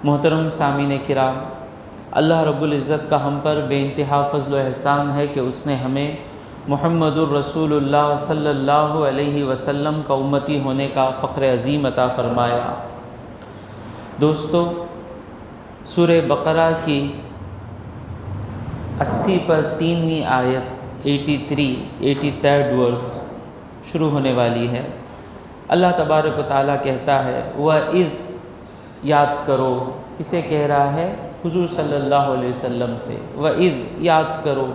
محترم سامعین کرام، اللہ رب العزت کا ہم پر بے انتہا فضل و احسان ہے کہ اس نے ہمیں محمد الرسول اللہ صلی اللہ علیہ وسلم کا امتی ہونے کا فخر عظیم عطا فرمایا۔ دوستو، سورہ بقرہ کی 80 پر 3ویں آیت 83 ورس شروع ہونے والی ہے۔ اللہ تبارک و تعالیٰ کہتا ہے وَإِذْ، یاد کرو، کسے کہہ رہا ہے؟ حضور صلی اللہ علیہ وسلم سے۔ وَإِذْ، یاد کرو،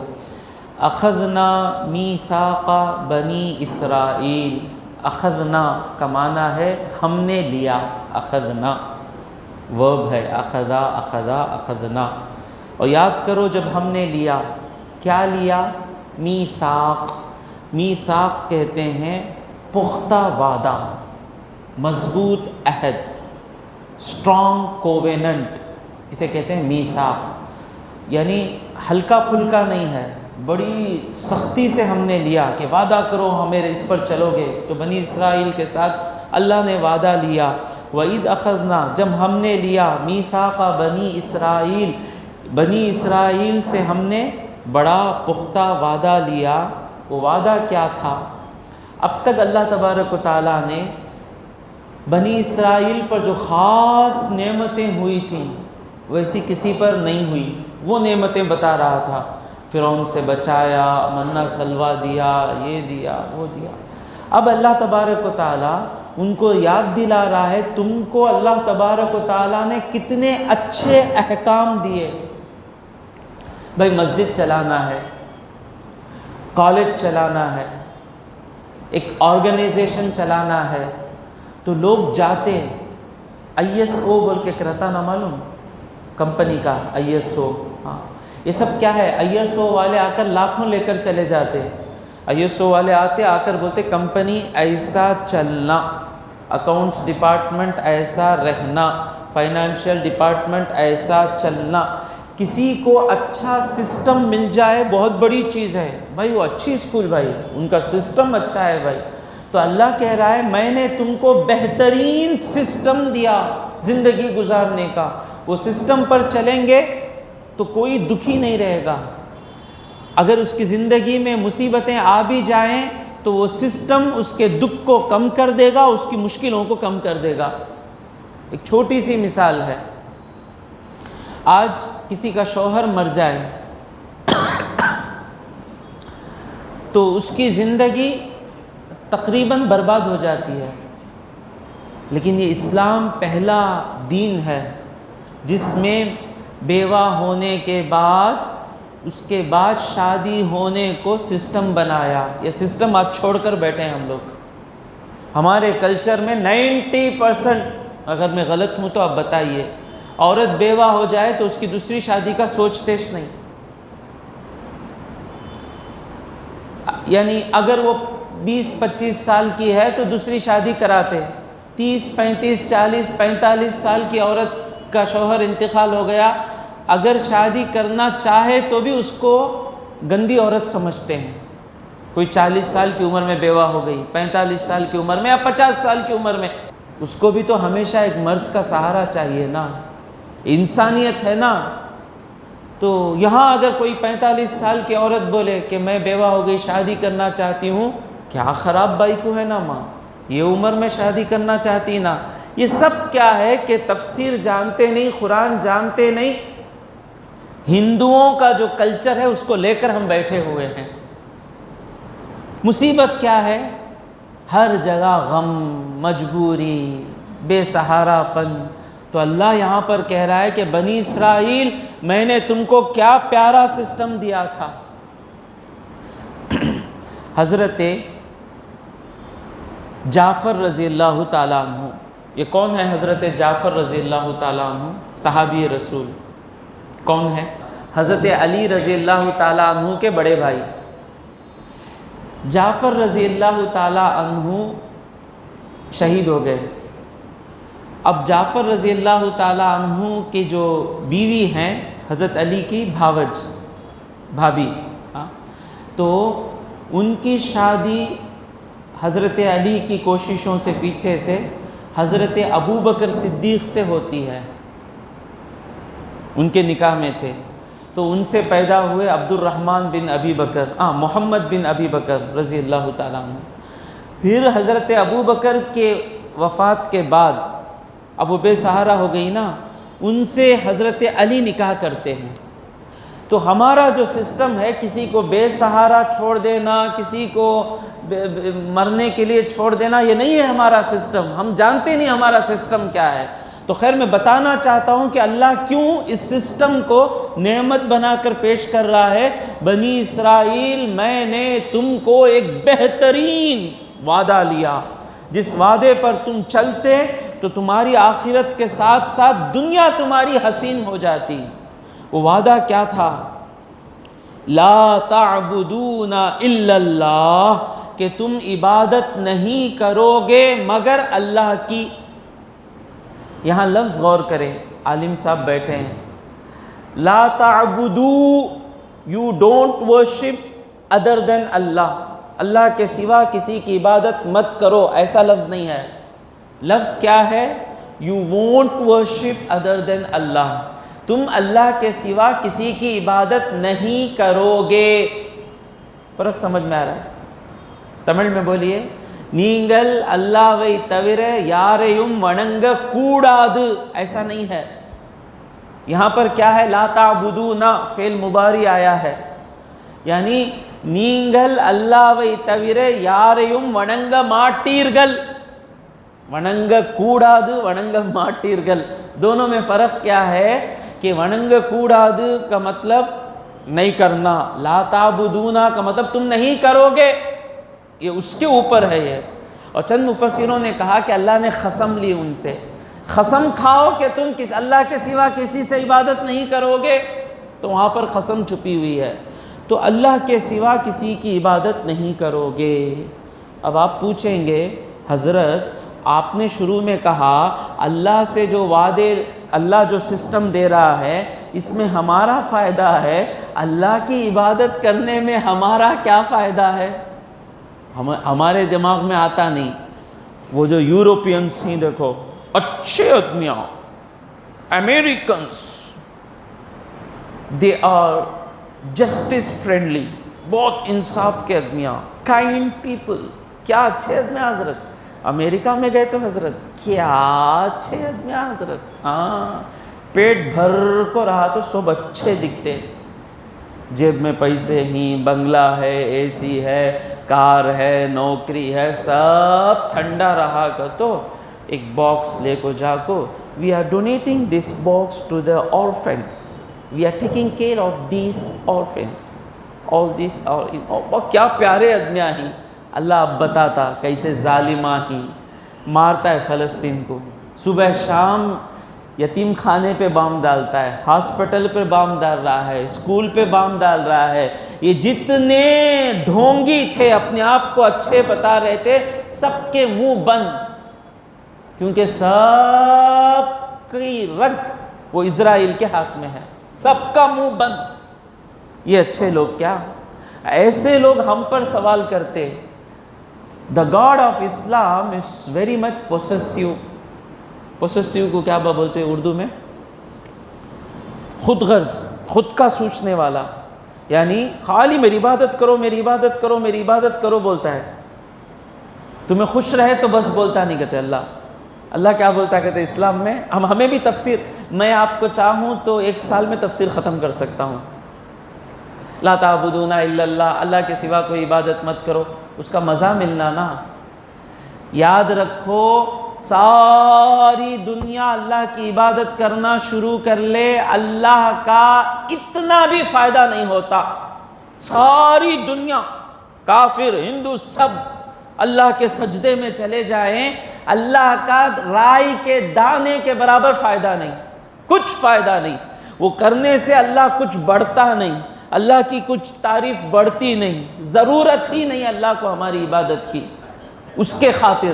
اخذنا میثاق بنی اسرائیل۔ اخذنا کا معنی ہے ہم نے لیا، اخذنا ورب ہے، اخذا اخذا اخذنا۔ اور یاد کرو جب ہم نے لیا، کیا لیا؟ میثاق۔ میثاق کہتے ہیں پختہ وعدہ، مضبوط عہد، اسٹرانگ کوویننٹ، اسے کہتے ہیں میثاق۔ یعنی ہلکا پھلکا نہیں ہے، بڑی سختی سے ہم نے لیا کہ وعدہ کرو ہمیں اس پر چلو گے۔ تو بنی اسرائیل کے ساتھ اللہ نے وعدہ لیا۔ وَإِذْ أَخَذْنَا، جب ہم نے لیا، میثاق بنی اسرائیل، بنی اسرائیل سے ہم نے بڑا پختہ وعدہ لیا۔ وہ وعدہ کیا تھا؟ اب تک اللہ تبارک و تعالیٰ نے بنی اسرائیل پر جو خاص نعمتیں ہوئی تھیں ویسی کسی پر نہیں ہوئی، وہ نعمتیں بتا رہا تھا۔ فرعون سے بچایا، منہ سلوہ دیا، یہ دیا، وہ دیا۔ اب اللہ تبارک و تعالیٰ ان کو یاد دلا رہا ہے تم کو اللہ تبارک و تعالیٰ نے کتنے اچھے احکام دیے۔ بھائی مسجد چلانا ہے، کالج چلانا ہے، ایک آرگنائزیشن چلانا ہے، تو لوگ جاتے ISO بول کے کرتا نا، معلوم کمپنی کا ISO، ہاں یہ سب کیا ہے؟ ISO والے آ کر لاکھوں لے کر چلے جاتے۔ ISO والے آتے، آ کر بولتے کمپنی ایسا چلنا، اکاؤنٹس ڈپارٹمنٹ ایسا رہنا، فائنینشیل ڈپارٹمنٹ ایسا چلنا۔ کسی کو اچھا سسٹم مل جائے بہت بڑی چیز ہے بھائی، وہ اچھی اسکول، بھائی ان کا سسٹم اچھا ہے بھائی۔ تو اللہ کہہ رہا ہے میں نے تم کو بہترین سسٹم دیا زندگی گزارنے کا، وہ سسٹم پر چلیں گے تو کوئی دکھی نہیں رہے گا۔ اگر اس کی زندگی میں مصیبتیں آ بھی جائیں تو وہ سسٹم اس کے دکھ کو کم کر دے گا، اس کی مشکلوں کو کم کر دے گا۔ ایک چھوٹی سی مثال ہے، آج کسی کا شوہر مر جائے تو اس کی زندگی تقریباً برباد ہو جاتی ہے، لیکن یہ اسلام پہلا دین ہے جس میں بیوہ ہونے کے بعد اس کے بعد شادی ہونے کو سسٹم بنایا۔ یہ سسٹم آج چھوڑ کر بیٹھے ہیں ہم لوگ۔ ہمارے کلچر میں 90%، اگر میں غلط ہوں تو آپ بتائیے، عورت بیوہ ہو جائے تو اس کی دوسری شادی کا سوچتے نہیں۔ یعنی اگر وہ 20-25 سال کی ہے تو دوسری شادی کراتے، 30 35 40 45 سال کی عورت کا شوہر انتقال ہو گیا، اگر شادی کرنا چاہے تو بھی اس کو گندی عورت سمجھتے ہیں۔ کوئی 40 سال کی عمر میں بیوہ ہو گئی، 45 سال کی عمر میں یا 50 سال کی عمر میں، اس کو بھی تو ہمیشہ ایک مرد کا سہارا چاہیے نا، انسانیت ہے نا۔ تو یہاں اگر کوئی 45 سال کی عورت بولے کہ میں بیوہ ہو گئی، شادی کرنا چاہتی ہوں، کیا خراب بائی کو ہے نا ماں، یہ عمر میں شادی کرنا چاہتی نا۔ یہ سب کیا ہے کہ تفسیر جانتے نہیں، قرآن جانتے نہیں، ہندوؤں کا جو کلچر ہے اس کو لے کر ہم بیٹھے ہوئے ہیں۔ مصیبت کیا ہے؟ ہر جگہ غم، مجبوری، بے سہارا پن۔ تو اللہ یہاں پر کہہ رہا ہے کہ بنی اسرائیل میں نے تم کو کیا پیارا سسٹم دیا تھا۔ حضرت جعفر رضی اللہ تعالیٰ عنہ، یہ کون ہے؟ حضرت جعفر رضی اللہ تعالیٰ عنہ صحابی رسول۔ کون ہے؟ حضرت علی رضی اللہ تعالیٰ عنہ کے بڑے بھائی۔ جعفر رضی اللہ تعالیٰ عنہ شہید ہو گئے۔ اب جعفر رضی اللہ تعالیٰ عنہ کی جو بیوی ہیں حضرت علی کی بھابی، تو ان کی شادی حضرت علی کی کوششوں سے پیچھے سے حضرت ابو بکر صدیق سے ہوتی ہے۔ ان کے نکاح میں تھے، تو ان سے پیدا ہوئے عبد الرحمن بن ابی بکر، محمد بن ابی بکر رضی اللہ تعالیٰ عنہ۔ پھر حضرت ابو بکر کے وفات کے بعد، اب وہ بے سہارا ہو گئی نا، ان سے حضرت علی نکاح کرتے ہیں۔ تو ہمارا جو سسٹم ہے، کسی کو بے سہارا چھوڑ دینا، کسی کو مرنے کے لیے چھوڑ دینا، یہ نہیں ہے ہمارا سسٹم، ہم جانتے نہیں ہمارا سسٹم کیا ہے۔ تو خیر میں بتانا چاہتا ہوں کہ اللہ کیوں اس سسٹم کو نعمت بنا کر پیش کر رہا ہے۔ بنی اسرائیل، میں نے تم کو ایک بہترین وعدہ لیا، جس وعدے پر تم چلتے تو تمہاری آخرت کے ساتھ ساتھ دنیا تمہاری حسین ہو جاتی۔ وہ وعدہ کیا تھا؟ لا تعبدون الا اللہ، کہ تم عبادت نہیں کرو گے مگر اللہ کی۔ یہاں لفظ غور کریں، عالم صاحب بیٹھے ہیں۔ لا تعبدو، یو ڈونٹ ورشپ ادر دین اللہ، اللہ کے سوا کسی کی عبادت مت کرو، ایسا لفظ نہیں ہے۔ لفظ کیا ہے؟ یو وونٹ ورشپ ادر دین اللہ، تم اللہ کے سوا کسی کی عبادت نہیں کرو گے۔ فرق سمجھ میں آ رہا ہے؟ تمل میں بولیے، نیگل اللہ وی تور یاریم وننگ کوڑاد، ایسا نہیں ہے۔ یہاں پر کیا ہے؟ لا تعبدون، فعل مضارع آیا ہے، یعنی نیگل اللہ وی تور یاریم وننگ ماٹیرگل، وننگ کوڑاد وننگ ماٹیرگل، دونوں میں فرق کیا ہے کہ وننگ کوڑاد کا مطلب نہیں کرنا، لا تعبدون کا مطلب تم نہیں کرو گے، یہ اس کے اوپر ہے یہ۔ اور چند مفسروں نے کہا کہ اللہ نے قسم لی ان سے، قسم کھاؤ کہ تم اللہ کے سوا کسی سے عبادت نہیں کرو گے، تو وہاں پر قسم چھپی ہوئی ہے۔ تو اللہ کے سوا کسی کی عبادت نہیں کرو گے۔ اب آپ پوچھیں گے حضرت آپ نے شروع میں کہا اللہ سے جو وعدے، اللہ جو سسٹم دے رہا ہے اس میں ہمارا فائدہ ہے، اللہ کی عبادت کرنے میں ہمارا کیا فائدہ ہے؟ ہمارے دماغ میں آتا نہیں۔ وہ جو یورپینس ہی دیکھو، اچھے آدمیاں، Americans, they are just as friendly, بہت انصاف کے آدمیاں، کائنڈ پیپل، کیا اچھے آدمیاں حضرت۔ امریکہ میں گئے تو حضرت کیا اچھے آدمیاں حضرت، ہاں پیٹ بھر کو رہا تو سب اچھے دکھتے، جیب میں پیسے ہی، بنگلہ ہے، اے سی ہے، کار ہے، نوکری ہے، سب ٹھنڈا رہا کر تو ایک باکس لے کو جا کو، we are donating this box to the orphans، we are taking care of these orphans، all these کیا پیارے آدمیاں ہی۔ اللہ اب بتاتا کیسے ظالمہ ہی مارتا ہے فلسطین کو، صبح شام یتیم خانے پہ بام ڈالتا ہے، ہاسپٹل پہ بام ڈال رہا ہے، اسکول پہ بام ڈال رہا ہے۔ یہ جتنے ڈھونگی تھے اپنے آپ کو اچھے بتا رہے تھے، سب کے منہ بند، کیونکہ سب کی رگ وہ اسرائیل کے ہاتھ میں ہے، سب کا منہ بند۔ یہ اچھے لوگ کیا؟ ایسے لوگ ہم پر سوال کرتے۔ The God of Islam is very much possessive. possessive کو کیا بولتے ہیں اردو میں؟ خود غرض، خود کا سوچنے والا، یعنی خالی میری عبادت کرو، میری عبادت کرو، میری عبادت کرو بولتا ہے۔ تمہیں خوش رہے تو بس بولتا نہیں کہتے اللہ۔ اللہ کیا بولتا کہتے اسلام میں؟ ہمیں بھی تفسیر، میں آپ کو چاہوں تو 1 سال میں تفسیر ختم کر سکتا ہوں۔ لا تعبدون الا اللہ، اللہ کے سوا کوئی عبادت مت کرو، اس کا مزہ ملنا نا۔ یاد رکھو ساری دنیا اللہ کی عبادت کرنا شروع کر لے، اللہ کا اتنا بھی فائدہ نہیں ہوتا۔ ساری دنیا، کافر ہندو سب اللہ کے سجدے میں چلے جائیں، اللہ کا رائی کے دانے کے برابر فائدہ نہیں، کچھ فائدہ نہیں۔ وہ کرنے سے اللہ کچھ بڑھتا نہیں، اللہ کی کچھ تعریف بڑھتی نہیں، ضرورت ہی نہیں اللہ کو ہماری عبادت کی۔ اس کے خاطر،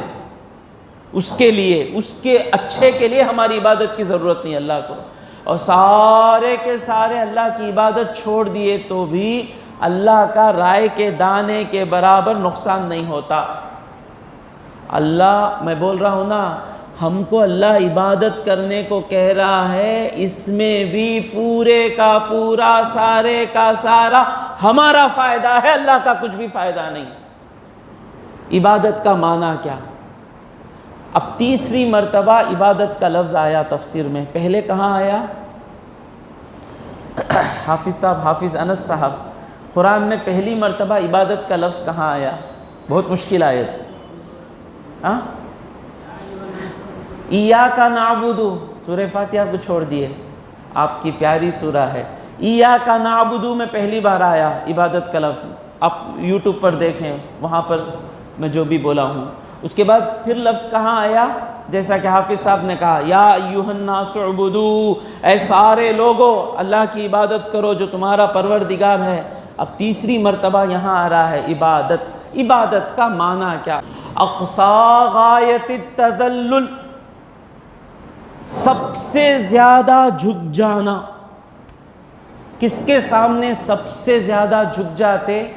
اس کے لیے، اس کے اچھے کے لیے ہماری عبادت کی ضرورت نہیں اللہ کو۔ اور سارے کے سارے اللہ کی عبادت چھوڑ دیے تو بھی اللہ کا رائے کے دانے کے برابر نقصان نہیں ہوتا۔ اللہ، میں بول رہا ہوں نا، ہم کو اللہ عبادت کرنے کو کہہ رہا ہے، اس میں بھی پورے کا پورا، سارے کا سارا ہمارا فائدہ ہے، اللہ کا کچھ بھی فائدہ نہیں۔ عبادت کا معنی کیا؟ اب تیسری مرتبہ عبادت کا لفظ آیا تفسیر میں، پہلے کہاں آیا؟ حافظ صاحب، حافظ انس صاحب، قرآن میں پہلی مرتبہ عبادت کا لفظ کہاں آیا؟ بہت مشکل آیت، ہاں؟ ایاک نعبد، سورہ فاتحہ کو چھوڑ دیے، آپ کی پیاری سورہ ہے، ایاک نعبد میں پہلی بار آیا عبادت کا لفظ، آپ یوٹیوب پر دیکھیں، وہاں پر میں جو بھی بولا ہوں۔ اس کے بعد پھر لفظ کہاں آیا؟ جیسا کہ حافظ صاحب نے کہا، یا ایھا الناس اعبدوا، اے سارے لوگو اللہ کی عبادت کرو جو تمہارا پروردگار ہے۔ اب تیسری مرتبہ یہاں آ رہا ہے عبادت۔ عبادت کا معنی کیا؟ اقصی غایت التذلل، سب سے زیادہ جھک جانا۔ کس کے سامنے سب سے زیادہ جھک جاتے؟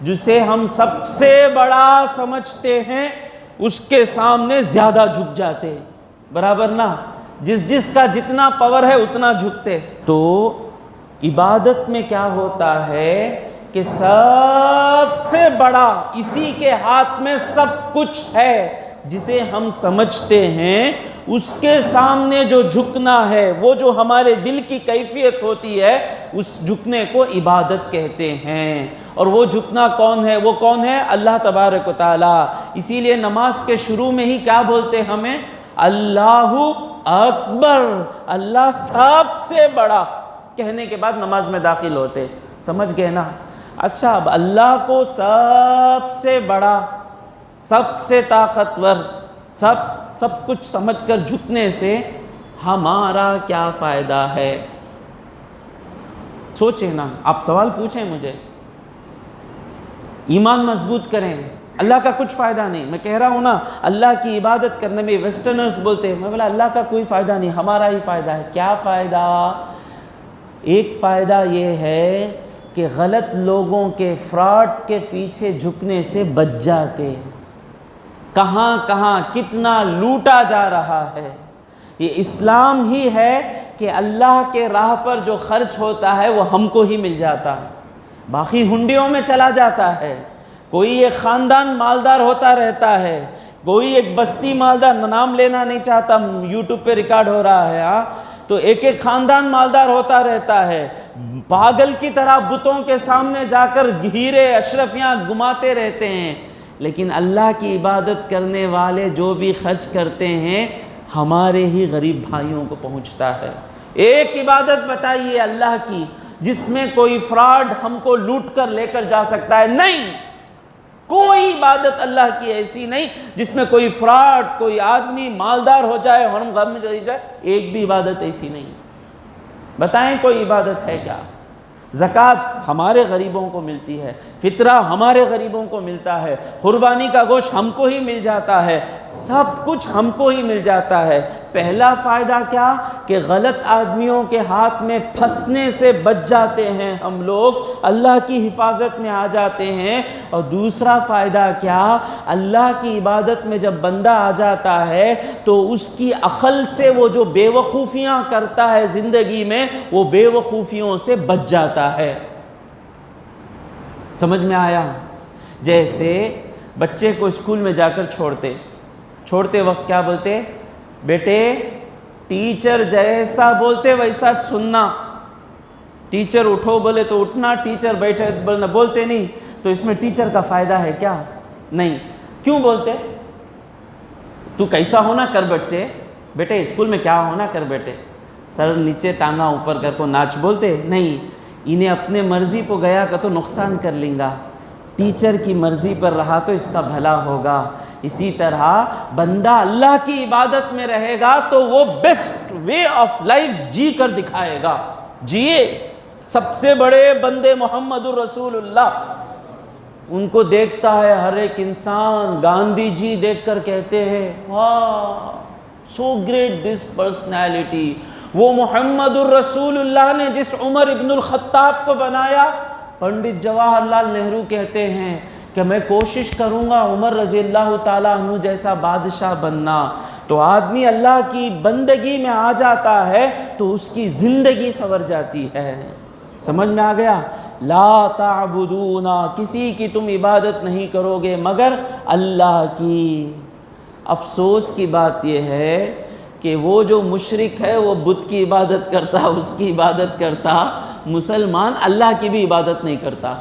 جسے ہم سب سے بڑا سمجھتے ہیں اس کے سامنے زیادہ جھک جاتے، برابر نا؟ جس کا جتنا پاور ہے اتنا جھکتے۔ تو عبادت میں کیا ہوتا ہے کہ سب سے بڑا، اسی کے ہاتھ میں سب کچھ ہے، جسے ہم سمجھتے ہیں اس کے سامنے جو جھکنا ہے، وہ جو ہمارے دل کی کیفیت ہوتی ہے، اس جھکنے کو عبادت کہتے ہیں۔ اور وہ جھکنا کون ہے؟ وہ کون ہے؟ اللہ تبارک و تعالی۔ اسی لیے نماز کے شروع میں ہی کیا بولتے ہمیں؟ اللہ اکبر، اللہ سب سے بڑا کہنے کے بعد نماز میں داخل ہوتے۔ سمجھ گئے نا؟ اچھا، اب اللہ کو سب سے بڑا، سب سے طاقتور، سب کچھ سمجھ کر جھکنے سے ہمارا کیا فائدہ ہے؟ سوچیں نا، آپ سوال پوچھیں مجھے، ایمان مضبوط کریں۔ اللہ کا کچھ فائدہ نہیں، میں کہہ رہا ہوں نا، اللہ کی عبادت کرنے میں ویسٹرنرز بولتے ہیں، میں بولا اللہ کا کوئی فائدہ نہیں، ہمارا ہی فائدہ ہے۔ کیا فائدہ؟ ایک فائدہ یہ ہے کہ غلط لوگوں کے فراڈ کے پیچھے جھکنے سے بچ جاتے۔ کہاں کہاں کتنا لوٹا جا رہا ہے۔ یہ اسلام ہی ہے کہ اللہ کے راہ پر جو خرچ ہوتا ہے وہ ہم کو ہی مل جاتا ہے، باقی ہنڈیوں میں چلا جاتا ہے۔ کوئی ایک خاندان مالدار ہوتا رہتا ہے، کوئی ایک بستی مالدار، نام لینا نہیں چاہتا، یوٹیوب پہ ریکارڈ ہو رہا ہے، ہاں، تو ایک ایک خاندان مالدار ہوتا رہتا ہے، پاگل کی طرح بتوں کے سامنے جا کر ہیرے اشرفیاں گماتے رہتے ہیں۔ لیکن اللہ کی عبادت کرنے والے جو بھی خرچ کرتے ہیں ہمارے ہی غریب بھائیوں کو پہنچتا ہے۔ ایک عبادت بتائیے اللہ کی جس میں کوئی فراڈ ہم کو لوٹ کر لے کر جا سکتا ہے؟ نہیں، کوئی عبادت اللہ کی ایسی نہیں جس میں کوئی فراڈ، کوئی آدمی مالدار ہو جائے اور ہم غم میں رہ جائے، ایک بھی عبادت ایسی نہیں۔ بتائیں کوئی عبادت ہے کیا؟ زکوٰۃ ہمارے غریبوں کو ملتی ہے، فطرہ ہمارے غریبوں کو ملتا ہے، قربانی کا گوشت ہم کو ہی مل جاتا ہے، سب کچھ ہم کو ہی مل جاتا ہے۔ پہلا فائدہ کیا کہ غلط آدمیوں کے ہاتھ میں پھنسنے سے بچ جاتے ہیں ہم لوگ، اللہ کی حفاظت میں آ جاتے ہیں۔ اور دوسرا فائدہ کیا؟ اللہ کی عبادت میں جب بندہ آ جاتا ہے تو اس کی عقل سے وہ جو بے وقوفیاں کرتا ہے زندگی میں، وہ بے وقوفیوں سے بچ جاتا ہے۔ سمجھ میں آیا؟ جیسے بچے کو اسکول میں جا کر چھوڑتے وقت کیا بولتے؟ بیٹے ٹیچر جیسا بولتے ویسا سننا، ٹیچر اٹھو بولے تو اٹھنا، ٹیچر بیٹھے بولنا، بولتے نہیں۔ تو اس میں ٹیچر کا فائدہ ہے کیا؟ نہیں۔ کیوں بولتے؟ تو کیسا ہونا کر بچے، بیٹے اسکول میں کیا ہونا کر بیٹے، سر نیچے ٹانگا اوپر کر کو ناچ، بولتے نہیں۔ انہیں اپنے مرضی کو گیا کہ تو نقصان کر لیں گا، ٹیچر کی مرضی پر رہا تو اس کا بھلا ہوگا۔ اسی طرح بندہ اللہ کی عبادت میں رہے گا تو وہ بیسٹ وے آف لائف جی کر دکھائے گا۔ جیے سب سے بڑے بندے محمد الرسول اللہ، ان کو دیکھتا ہے ہر ایک انسان، گاندھی جی دیکھ کر کہتے ہیں واہ سو گریٹ دس پرسنالٹی۔ وہ محمد الرسول اللہ نے جس عمر ابن الخطاب کو بنایا، پنڈت جواہر لال نہرو کہتے ہیں کہ میں کوشش کروں گا عمر رضی اللہ تعالیٰ عنہ جیسا بادشاہ بننا۔ تو آدمی اللہ کی بندگی میں آ جاتا ہے تو اس کی زندگی سنور جاتی ہے۔ سمجھ میں آ گیا؟ لا تعبدون، کسی کی تم عبادت نہیں کرو گے مگر اللہ کی۔ افسوس کی بات یہ ہے کہ وہ جو مشرک ہے وہ بت کی عبادت کرتا، اس کی عبادت کرتا، مسلمان اللہ کی بھی عبادت نہیں کرتا۔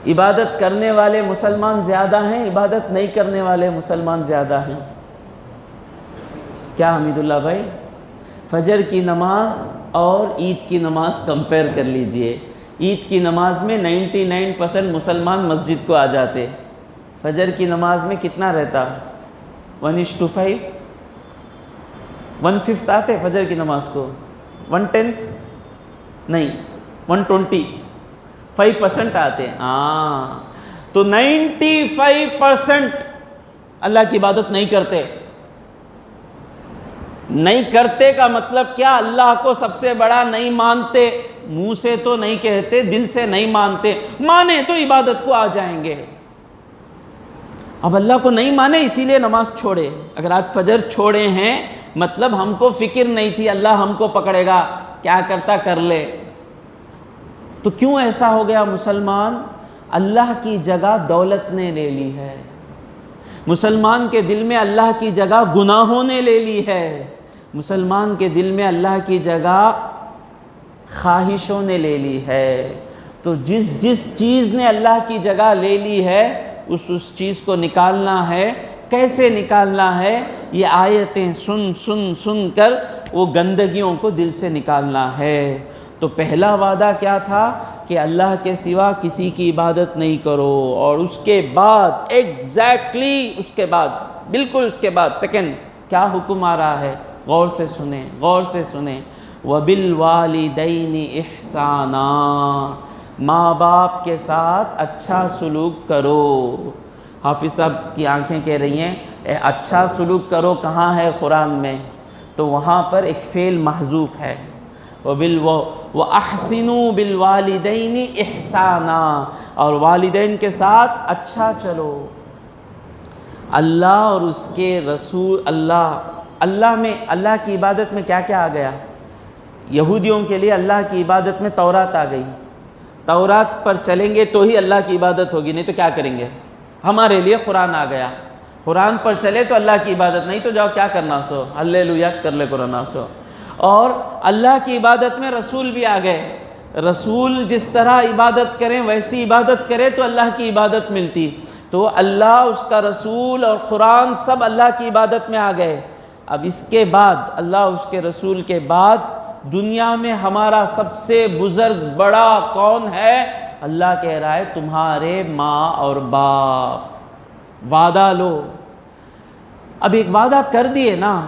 عبادت کرنے والے مسلمان زیادہ ہیں، عبادت نہیں کرنے والے مسلمان زیادہ ہیں۔ کیا حمید اللہ بھائی؟ فجر کی نماز اور عید کی نماز کمپیئر کر لیجئے۔ عید کی نماز میں 99% مسلمان مسجد کو آ جاتے، فجر کی نماز میں کتنا رہتا؟ 1:5، 1/5 آتے فجر کی نماز کو، 1/10 نہیں، 125% آتے۔ ہاں، تو 95% اللہ کی عبادت نہیں کرتے۔ نہیں کرتے کا مطلب کیا؟ اللہ کو سب سے بڑا نہیں مانتے، منہ سے تو نہیں کہتے، دل سے نہیں مانتے، مانے تو عبادت کو آ جائیں گے۔ اب اللہ کو نہیں مانے اسی لیے نماز چھوڑے۔ اگر آج فجر چھوڑے ہیں مطلب ہم کو فکر نہیں تھی اللہ ہم کو پکڑے گا، کیا کرتا کر لے۔ تو کیوں ایسا ہو گیا؟ مسلمان اللہ کی جگہ دولت نے لے لی ہے، مسلمان کے دل میں اللہ کی جگہ گناہوں نے لے لی ہے، مسلمان کے دل میں اللہ کی جگہ خواہشوں نے لے لی ہے۔ تو جس چیز نے اللہ کی جگہ لے لی ہے اس چیز کو نکالنا ہے۔ کیسے نکالنا ہے؟ یہ آیتیں سن کر وہ گندگیوں کو دل سے نکالنا ہے۔ تو پہلا وعدہ کیا تھا کہ اللہ کے سوا کسی کی عبادت نہیں کرو، اور اس کے بعد ایگزیکٹلی اس کے بعد بالکل اس کے بعد سیکنڈ کیا حکم آ رہا ہے؟ غور سے سنیں، غور سے سنیں۔ وَبِالْوَالِدَيْنِ إِحْسَانًا، ماں باپ کے ساتھ اچھا سلوک کرو۔ حافظ صاحب کی آنکھیں کہہ رہی ہیں اچھا سلوک کرو کہاں ہے قرآن میں؟ تو وہاں پر ایک فعل محذوف ہے، وَأَحْسِنُوا بِالْوَالِدَيْنِ إِحْسَانًا، اور والدین کے ساتھ اچھا چلو۔ اللہ اور اس کے رسول، اللہ میں اللہ کی عبادت میں کیا کیا آ گیا؟ یہودیوں کے لیے اللہ کی عبادت میں تورات آ گئی، تورات پر چلیں گے تو ہی اللہ کی عبادت ہوگی، نہیں تو کیا کریں گے؟ ہمارے لیے قرآن آ گیا، قرآن پر چلے تو اللہ کی عبادت، نہیں تو جاؤ کیا کرنا سو ہلیلویا کر لے قرآن سو۔ اور اللہ کی عبادت میں رسول بھی آ گئے، رسول جس طرح عبادت کریں ویسی عبادت کرے تو اللہ کی عبادت ملتی۔ تو اللہ، اس کا رسول اور قرآن سب اللہ کی عبادت میں آ گئے۔ اب اس کے بعد اللہ اس کے رسول کے بعد دنیا میں ہمارا سب سے بزرگ بڑا کون ہے؟ اللہ کہہ رہا ہے تمہارے ماں اور باپ۔ وعدہ لو، اب ایک وعدہ کر دیے نا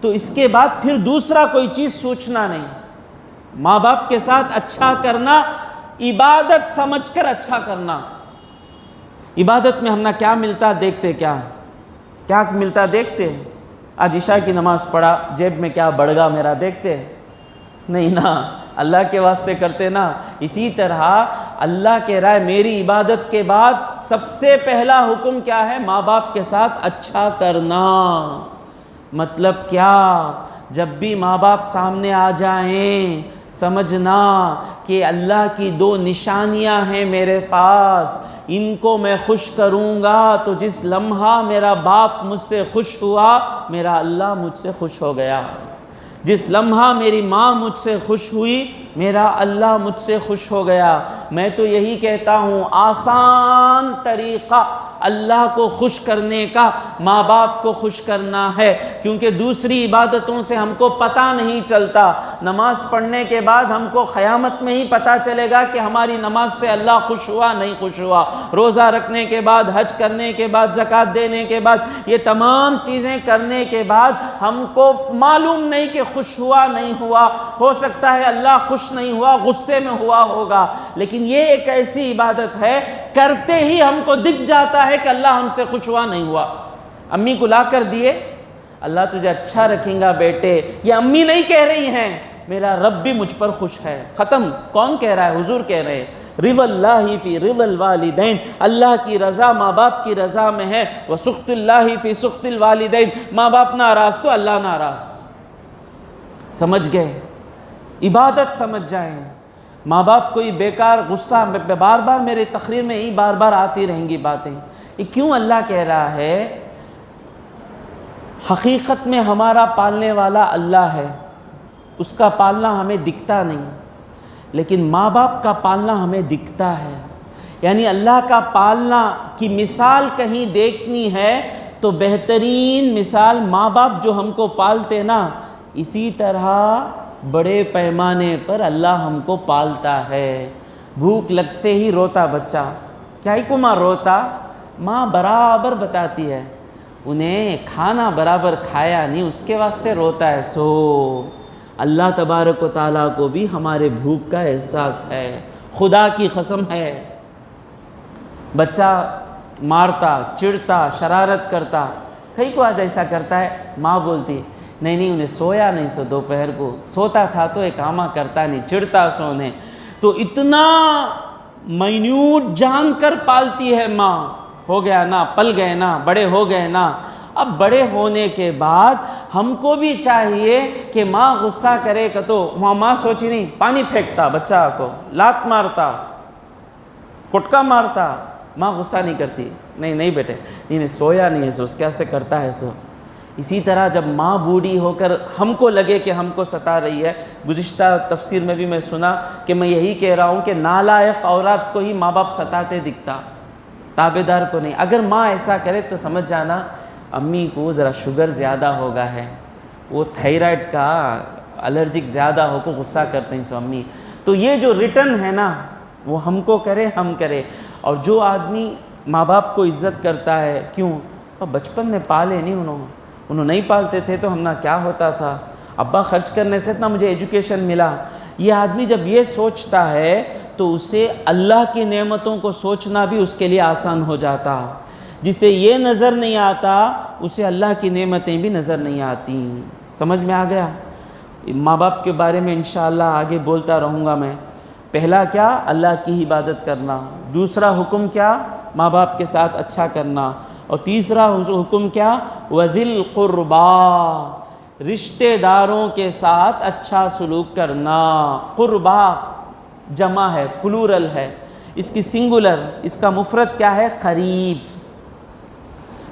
تو اس کے بعد پھر دوسرا کوئی چیز سوچنا نہیں۔ ماں باپ کے ساتھ اچھا کرنا، عبادت سمجھ کر اچھا کرنا۔ عبادت میں ہم نے کیا ملتا دیکھتے، کیا ملتا دیکھتے؟ آج عشاء کی نماز پڑھا، جیب میں کیا بڑھ گا میرا دیکھتے؟ نہیں نا، اللہ کے واسطے کرتے نا۔ اسی طرح اللہ کہہ رہا ہے میری عبادت کے بعد سب سے پہلا حکم کیا ہے؟ ماں باپ کے ساتھ اچھا کرنا۔ مطلب کیا؟ جب بھی ماں باپ سامنے آ جائیں سمجھنا کہ اللہ کی دو نشانیاں ہیں میرے پاس، ان کو میں خوش کروں گا تو جس لمحہ میرا باپ مجھ سے خوش ہوا میرا اللہ مجھ سے خوش ہو گیا، جس لمحہ میری ماں مجھ سے خوش ہوئی میرا اللہ مجھ سے خوش ہو گیا۔ میں تو یہی کہتا ہوں آسان طریقہ اللہ کو خوش کرنے کا ماں باپ کو خوش کرنا ہے، کیونکہ دوسری عبادتوں سے ہم کو پتہ نہیں چلتا۔ نماز پڑھنے کے بعد ہم کو قیامت میں ہی پتہ چلے گا کہ ہماری نماز سے اللہ خوش ہوا نہیں خوش ہوا۔ روزہ رکھنے کے بعد، حج کرنے کے بعد، زکوٰۃ دینے کے بعد، یہ تمام چیزیں کرنے کے بعد ہم کو معلوم نہیں کہ خوش ہوا نہیں ہوا۔ ہو سکتا ہے اللہ خوش نہیں ہوا، غصے میں ہوا ہوگا، لیکن یہ ایک ایسی عبادت ہے کرتے ہی ہم کو دکھ جاتا ہے کہ اللہ ہم سے خوش ہوا نہیں ہوا۔ امی کو لا کر دیے، اللہ تجھے اچھا رکھیں گا بیٹے، یہ امی نہیں کہہ رہی ہیں، میرا رب بھی مجھ پر خوش ہے۔ ختم۔ کون کہہ رہا ہے؟ حضور کہہ رہے ہیں رضا اللہ فی رضا الوالدین، اللہ کی رضا ماں باپ کی رضا میں ہے، وسخط اللہ فی سخط الوالدین، ماں باپ ناراض تو اللہ ناراض۔ سمجھ گئے؟ عبادت سمجھ جائیں۔ ماں باپ کوئی بیکار غصہ، بار بار میرے تقریر میں ہی بار بار آتی رہیں گی باتیں، یہ کیوں اللہ کہہ رہا ہے؟ حقیقت میں ہمارا پالنے والا اللہ ہے، اس کا پالنا ہمیں دکھتا نہیں، لیکن ماں باپ کا پالنا ہمیں دکھتا ہے۔ یعنی اللہ کا پالنا کی مثال کہیں دیکھنی ہے تو بہترین مثال ماں باپ جو ہم کو پالتے نا، اسی طرح بڑے پیمانے پر اللہ ہم کو پالتا ہے۔ بھوک لگتے ہی روتا بچہ، کیا ہی کو ماں روتا؟ ماں برابر بتاتی ہے انہیں کھانا برابر کھایا نہیں، اس کے واسطے روتا ہے۔ سو اللہ تبارک و تعالیٰ کو بھی ہمارے بھوک کا احساس ہے، خدا کی قسم ہے۔ بچہ مارتا، چڑھتا، شرارت کرتا، کئی کو آج ایسا کرتا ہے، ماں بولتی نہیں انہیں سویا نہیں، سو دوپہر کو سوتا تھا تو ایک کاما کرتا نہیں، چڑھتا سونے، تو اتنا مائنیوٹ جان کر پالتی ہے ماں۔ ہو گیا نا، پل گئے نا، بڑے ہو گئے نا۔ اب بڑے ہونے کے بعد ہم کو بھی چاہیے کہ ماں غصہ کرے کہ تو ماں سوچی نہیں، پانی پھینکتا بچہ کو، لات مارتا، کٹکا مارتا، ماں غصہ نہیں کرتی، نہیں بیٹے نہیں سویا نہیں ہے، سو اس کے واسطے کرتا ہے۔ سو اسی طرح جب ماں بوڑھی ہو کر ہم کو لگے کہ ہم کو ستا رہی ہے، گزشتہ تفسیر میں بھی میں سنا کہ میں یہی کہہ رہا ہوں کہ نالائق اولاد کو ہی ماں باپ ستاتے دکھتا، تابعدار کو نہیں۔ اگر ماں ایسا کرے تو سمجھ جانا امی کو ذرا شوگر زیادہ ہوگا ہے، وہ تھائرائڈ کا الرجک زیادہ ہو کو غصہ کرتے ہیں۔ سو امی تو یہ جو ریٹرن ہے نا، وہ ہم کو کرے، ہم کرے۔ اور جو آدمی ماں باپ کو عزت کرتا ہے، کیوں؟ بچپن میں پالے نہیں انہوں نہیں پالتے تھے تو ہم نہ کیا ہوتا تھا، ابا خرچ کرنے سے اتنا مجھے ایجوکیشن ملا۔ یہ آدمی جب یہ سوچتا ہے تو اسے اللہ کی نعمتوں کو سوچنا بھی اس کے لیے آسان ہو جاتا۔ جسے یہ نظر نہیں آتا اسے اللہ کی نعمتیں بھی نظر نہیں آتی۔ سمجھ میں آ گیا؟ ماں باپ کے بارے میں انشاءاللہ آگے بولتا رہوں گا میں۔ پہلا کیا؟ اللہ کی عبادت کرنا۔ دوسرا حکم کیا؟ ماں باپ کے ساتھ اچھا کرنا۔ اور تیسرا حکم کیا؟ وَذِي الْقُرْبَى، رشتہ داروں کے ساتھ اچھا سلوک کرنا۔ قربا جمع ہے، پلورل ہے، اس کی سنگولر، اس کا مفرد کیا ہے؟ قریب۔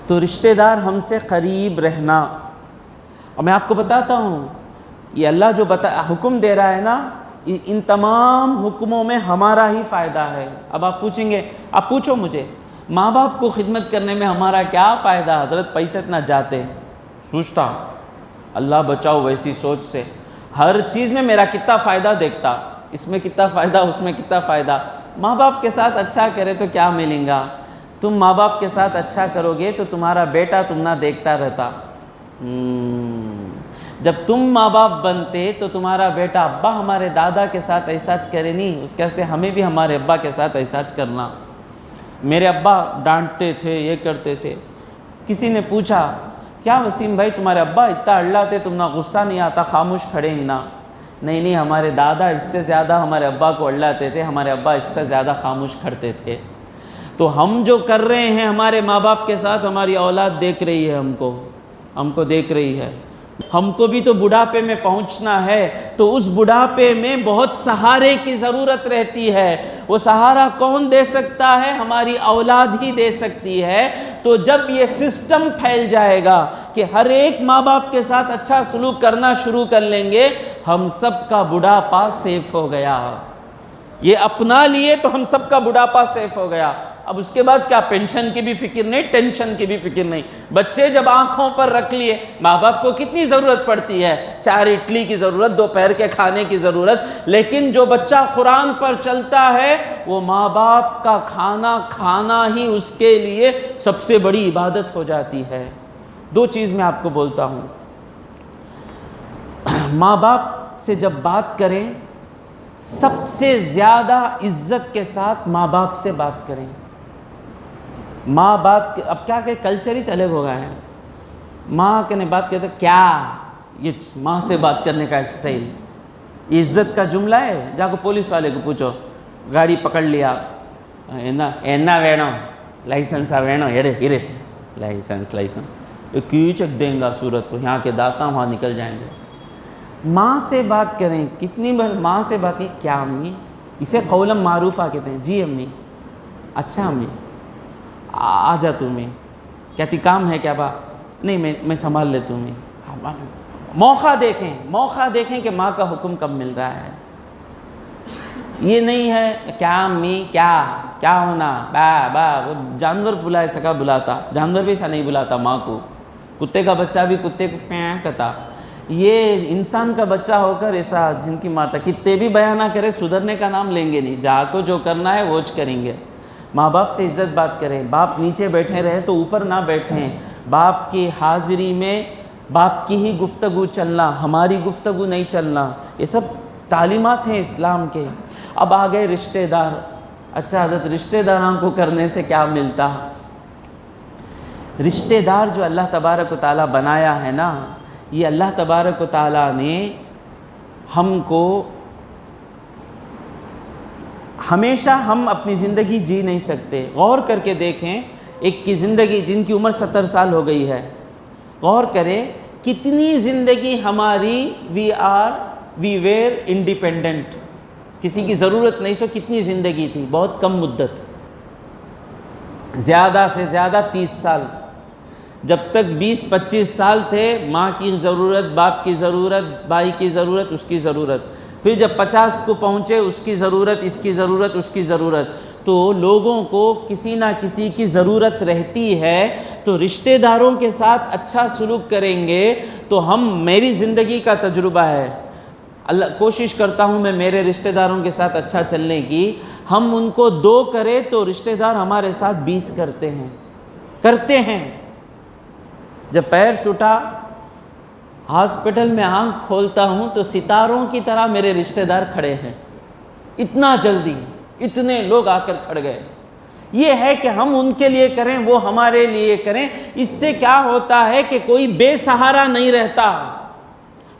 تو رشتہ دار ہم سے قریب رہنا۔ اور میں آپ کو بتاتا ہوں، یہ اللہ جو حکم دے رہا ہے نا، ان تمام حکموں میں ہمارا ہی فائدہ ہے۔ اب آپ پوچھیں گے، آپ پوچھو مجھے، ماں باپ کو خدمت کرنے میں ہمارا کیا فائدہ؟ حضرت پیسے اتنا جاتے، سوچتا اللہ بچاؤ ویسی سوچ سے، ہر چیز میں میرا کتنا فائدہ دیکھتا، اس میں کتنا فائدہ، اس میں کتنا فائدہ۔ ماں باپ کے ساتھ اچھا کرے تو کیا ملیں گا؟ تم ماں باپ کے ساتھ اچھا کرو گے تو تمہارا بیٹا تم نہ دیکھتا رہتا۔ جب تم ماں باپ بنتے تو تمہارا بیٹا ابا ہمارے دادا کے ساتھ ایسا کرے نہیں، اس کے واسطے ہمیں بھی ہمارے ابا کے ساتھ ایسا کرنا۔ میرے ابا ڈانٹتے تھے، یہ کرتے تھے۔ کسی نے پوچھا کیا وسیم بھائی تمہارے ابا اتنا اڑلاتے تم نہ غصہ نہیں آتا، خاموش کھڑے ہی نا؟ نہیں ہمارے دادا اس سے زیادہ ہمارے ابا کو اڑلاتے تھے، ہمارے ابا اس سے زیادہ خاموش کھڑتے تھے۔ تو ہم جو کر رہے ہیں ہمارے ماں باپ کے ساتھ، ہماری اولاد دیکھ رہی ہے، ہم کو دیکھ رہی ہے۔ ہم کو بھی تو بڑھاپے میں پہنچنا ہے، تو اس بڑھاپے میں بہت سہارے کی ضرورت رہتی ہے۔ وہ سہارا کون دے سکتا ہے؟ ہماری اولاد ہی دے سکتی ہے۔ تو جب یہ سسٹم پھیل جائے گا کہ ہر ایک ماں باپ کے ساتھ اچھا سلوک کرنا شروع کر لیں گے، ہم سب کا بڑھاپا سیف ہو گیا۔ یہ اپنا لیے تو ہم سب کا بڑھاپا سیف ہو گیا۔ اب اس کے بعد کیا؟ پینشن کی بھی فکر نہیں، ٹینشن کی بھی فکر نہیں۔ بچے جب آنکھوں پر رکھ لیے، ماں باپ کو کتنی ضرورت پڑتی ہے؟ 4 اڈلی کی ضرورت، دوپہر کے کھانے کی ضرورت، لیکن جو بچہ قرآن پر چلتا ہے وہ ماں باپ کا کھانا ہی اس کے لیے سب سے بڑی عبادت ہو جاتی ہے۔ 2 چیز میں آپ کو بولتا ہوں، ماں باپ سے جب بات کریں سب سے زیادہ عزت کے ساتھ ماں باپ سے بات کریں۔ ماں بات اب کیا کہ کلچر ہی الگ ہو گیا ہے، ماں کے نے بات کہتے کیا، یہ ماں سے بات کرنے کا اسٹائل، یہ عزت کا جملہ ہے؟ جا کو پولیس والے کو پوچھو، گاڑی پکڑ لیا, اینا وینو لائسنسا وینو ہیرے ہیرے لائسنس کیچک دیں گا صورت کو, یہاں کے داتا وہاں نکل جائیں گے. ماں سے بات کریں, کتنی بار ماں سے بات کی, کیا امی, اسے قولا معروفہ کہتے ہیں. جی امی, اچھا امی, آ جا تو امی, کہتی کام ہے کیا با, نہیں میں سنبھال لیتا ہوں امی. موقع دیکھیں کہ ماں کا حکم کب مل رہا ہے. یہ نہیں ہے کیا امی کیا ہونا با وہ جانور بلائے سکا بلاتا, جانور بھی ایسا نہیں بلاتا ماں کو. کتے کا بچہ بھی کتے کو پیاں کہتا. یہ انسان کا بچہ ہو کر ایسا جن کی مارتا, کتے بھی بیان نہ کرے سدھرنے کا نام لیں گے نہیں. جا کو جو کرنا ہے وہ کریں گے. ماں باپ سے عزت بات کریں. باپ نیچے بیٹھے رہے تو اوپر نہ بیٹھیں. باپ کی حاضری میں باپ کی ہی گفتگو چلنا, ہماری گفتگو نہیں چلنا. یہ سب تعلیمات ہیں اسلام کے. اب آ گئے رشتہ دار. اچھا حضرت, رشتہ داروں کو کرنے سے کیا ملتا؟ رشتہ دار جو اللہ تبارک و تعالیٰ بنایا ہے نا, یہ اللہ تبارک و تعالیٰ نے ہم کو, ہمیشہ ہم اپنی زندگی جی نہیں سکتے. غور کر کے دیکھیں, ایک کی زندگی جن کی عمر 70 سال ہو گئی ہے, غور کریں کتنی زندگی ہماری وی ویئر انڈیپینڈنٹ, کسی کی ضرورت نہیں. سو کتنی زندگی تھی, بہت کم مدت, زیادہ سے زیادہ 30 سال. جب تک 20-25 سال تھے, ماں کی ضرورت, باپ کی ضرورت, بھائی کی ضرورت, اس کی ضرورت. پھر جب 50 کو پہنچے, اس کی ضرورت, اس کی ضرورت, اس کی ضرورت. تو لوگوں کو کسی نہ کسی کی ضرورت رہتی ہے. تو رشتہ داروں کے ساتھ اچھا سلوک کریں گے تو میری زندگی کا تجربہ ہے, اللہ کوشش کرتا ہوں میں میرے رشتہ داروں کے ساتھ اچھا چلنے کی. ہم ان کو 2 کرے تو رشتہ دار ہمارے ساتھ 20 کرتے ہیں. جب پیر ٹوٹا, ہاسپٹل میں آنکھ کھولتا ہوں تو ستاروں کی طرح میرے رشتہ دار کھڑے ہیں. اتنا جلدی اتنے لوگ آ کر کھڑ گئے. یہ ہے کہ ہم ان کے لیے کریں, وہ ہمارے لیے کریں. اس سے کیا ہوتا ہے کہ کوئی بے سہارا نہیں رہتا.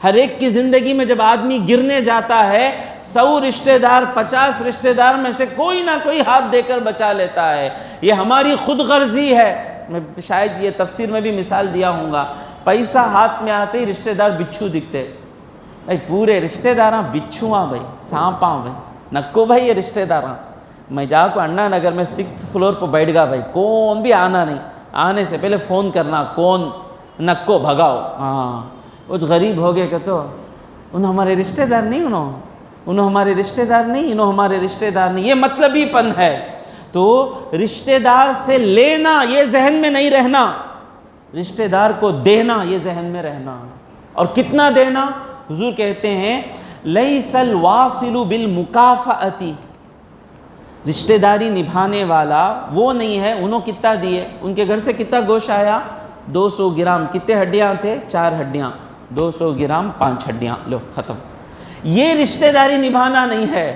ہر ایک کی زندگی میں جب آدمی گرنے جاتا ہے, 100 رشتہ دار, 50 رشتہ دار میں سے کوئی نہ کوئی ہاتھ دے کر بچا لیتا ہے. یہ ہماری خود غرضی ہے. میں شاید یہ تفسیر میں بھی مثال دیا ہوں گا. پیسہ ہاتھ میں آتے ہی رشتہ دار بچھو دکھتے. بھائی پورے رشتہ داراں بچھواں بھائی, سانپاں بھائی, نکو بھائی یہ رشتہ داراں. میں جا کو انا نگر میں 6th فلور پہ بیٹھ گا بھائی, کون بھی آنا نہیں, آنے سے پہلے فون کرنا, کون نکو بھگاؤ. ہاں وہ غریب ہو گئے کہ تو انہوں ہمارے رشتہ دار نہیں, انہوں ہمارے رشتہ دار نہیں, انہوں ہمارے رشتہ دار نہیں. یہ مطلبی پن ہے. تو رشتہ دار سے لینا یہ ذہن میں نہیں رہنا, رشتہ دار کو دینا یہ ذہن میں رہنا. اور کتنا دینا؟ حضور کہتے ہیں لیس الواصل بالمکافأتی, رشتہ داری نبھانے والا وہ نہیں ہے. انہوں کتنا دیے, ان کے گھر سے کتنا گوشت آیا, 200 گرام. کتنے ہڈیاں تھے, 4 ہڈیاں, 200 گرام 5 ہڈیاں, لو ختم. یہ رشتہ داری نبھانا نہیں ہے.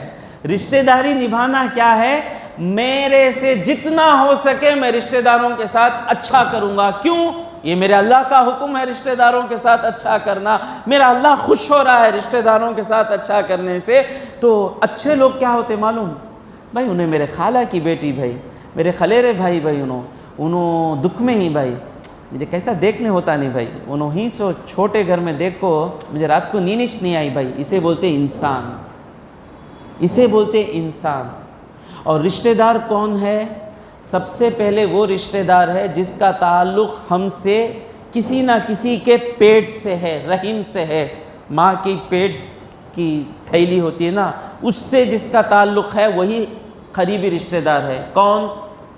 رشتہ داری نبھانا کیا ہے؟ میرے سے جتنا ہو سکے میں رشتہ داروں کے ساتھ اچھا کروں گا. کیوں؟ یہ میرے اللہ کا حکم ہے رشتہ داروں کے ساتھ اچھا کرنا. میرا اللہ خوش ہو رہا ہے رشتہ داروں کے ساتھ اچھا کرنے سے. تو اچھے لوگ کیا ہوتے معلوم بھائی؟ انہیں میرے خالہ کی بیٹی بھائی, میرے خلیرے بھائی بھائی, انہوں دکھ میں ہی بھائی, مجھے کیسا دیکھنے ہوتا نہیں بھائی, انہوں ہی سو چھوٹے گھر میں دیکھو مجھے رات کو نیندش نہیں آئی بھائی. اسے بولتے انسان, اسے بولتے انسان. اور رشتہ دار کون ہے؟ سب سے پہلے وہ رشتہ دار ہے جس کا تعلق ہم سے کسی نہ کسی کے پیٹ سے ہے, رحم سے ہے. ماں کی پیٹ کی تھیلی ہوتی ہے نا, اس سے جس کا تعلق ہے وہی قریبی رشتہ دار ہے. کون؟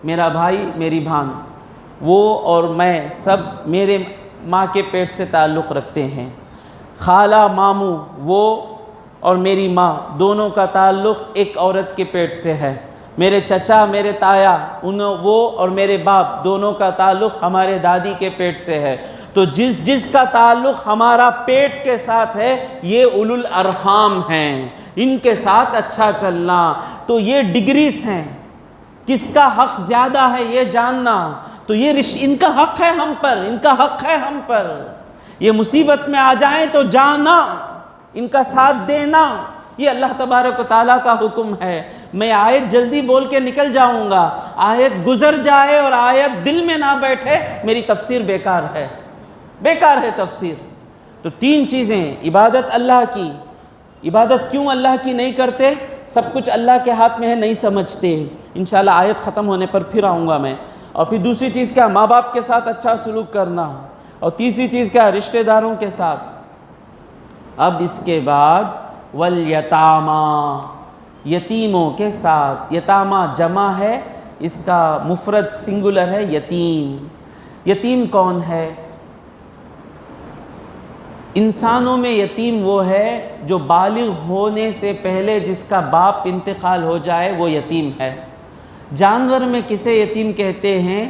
میرا بھائی, میری بہن, وہ اور میں سب میرے ماں کے پیٹ سے تعلق رکھتے ہیں. خالہ, ماموں, وہ اور میری ماں دونوں کا تعلق ایک عورت کے پیٹ سے ہے. میرے چچا, میرے تایا, وہ اور میرے باپ دونوں کا تعلق ہمارے دادی کے پیٹ سے ہے. تو جس کا تعلق ہمارا پیٹ کے ساتھ ہے یہ اولو الارحام ہیں, ان کے ساتھ اچھا چلنا. تو یہ ڈگریز ہیں, کس کا حق زیادہ ہے یہ جاننا. تو یہ ان کا حق ہے ہم پر, ان کا حق ہے ہم پر. یہ مصیبت میں آ جائیں تو جانا, ان کا ساتھ دینا, یہ اللہ تبارک و تعالیٰ کا حکم ہے. میں آیت جلدی بول کے نکل جاؤں گا، آیت گزر جائے اور آیت دل میں نہ بیٹھے، میری تفسیر بیکار ہے، بیکار ہے تفسیر۔ تو تین چیزیں، عبادت اللہ کی، عبادت کیوں اللہ کی نہیں کرتے؟ سب کچھ اللہ کے ہاتھ میں ہے، نہیں سمجھتے۔ انشاءاللہ آیت ختم ہونے پر پھر آؤں گا میں۔ اور پھر دوسری چیز کیا؟ ماں باپ کے ساتھ اچھا سلوک کرنا۔ اور تیسری چیز کیا؟ رشتہ داروں کے ساتھ۔ اب اس کے بعد والیتامیٰ، یتیموں کے ساتھ۔ یتامہ جمع ہے، اس کا مفرد سنگولر ہے یتیم۔ یتیم کون ہے؟ انسانوں میں یتیم وہ ہے جو بالغ ہونے سے پہلے جس کا باپ انتقال ہو جائے، وہ یتیم ہے۔ جانور میں کسے یتیم کہتے ہیں؟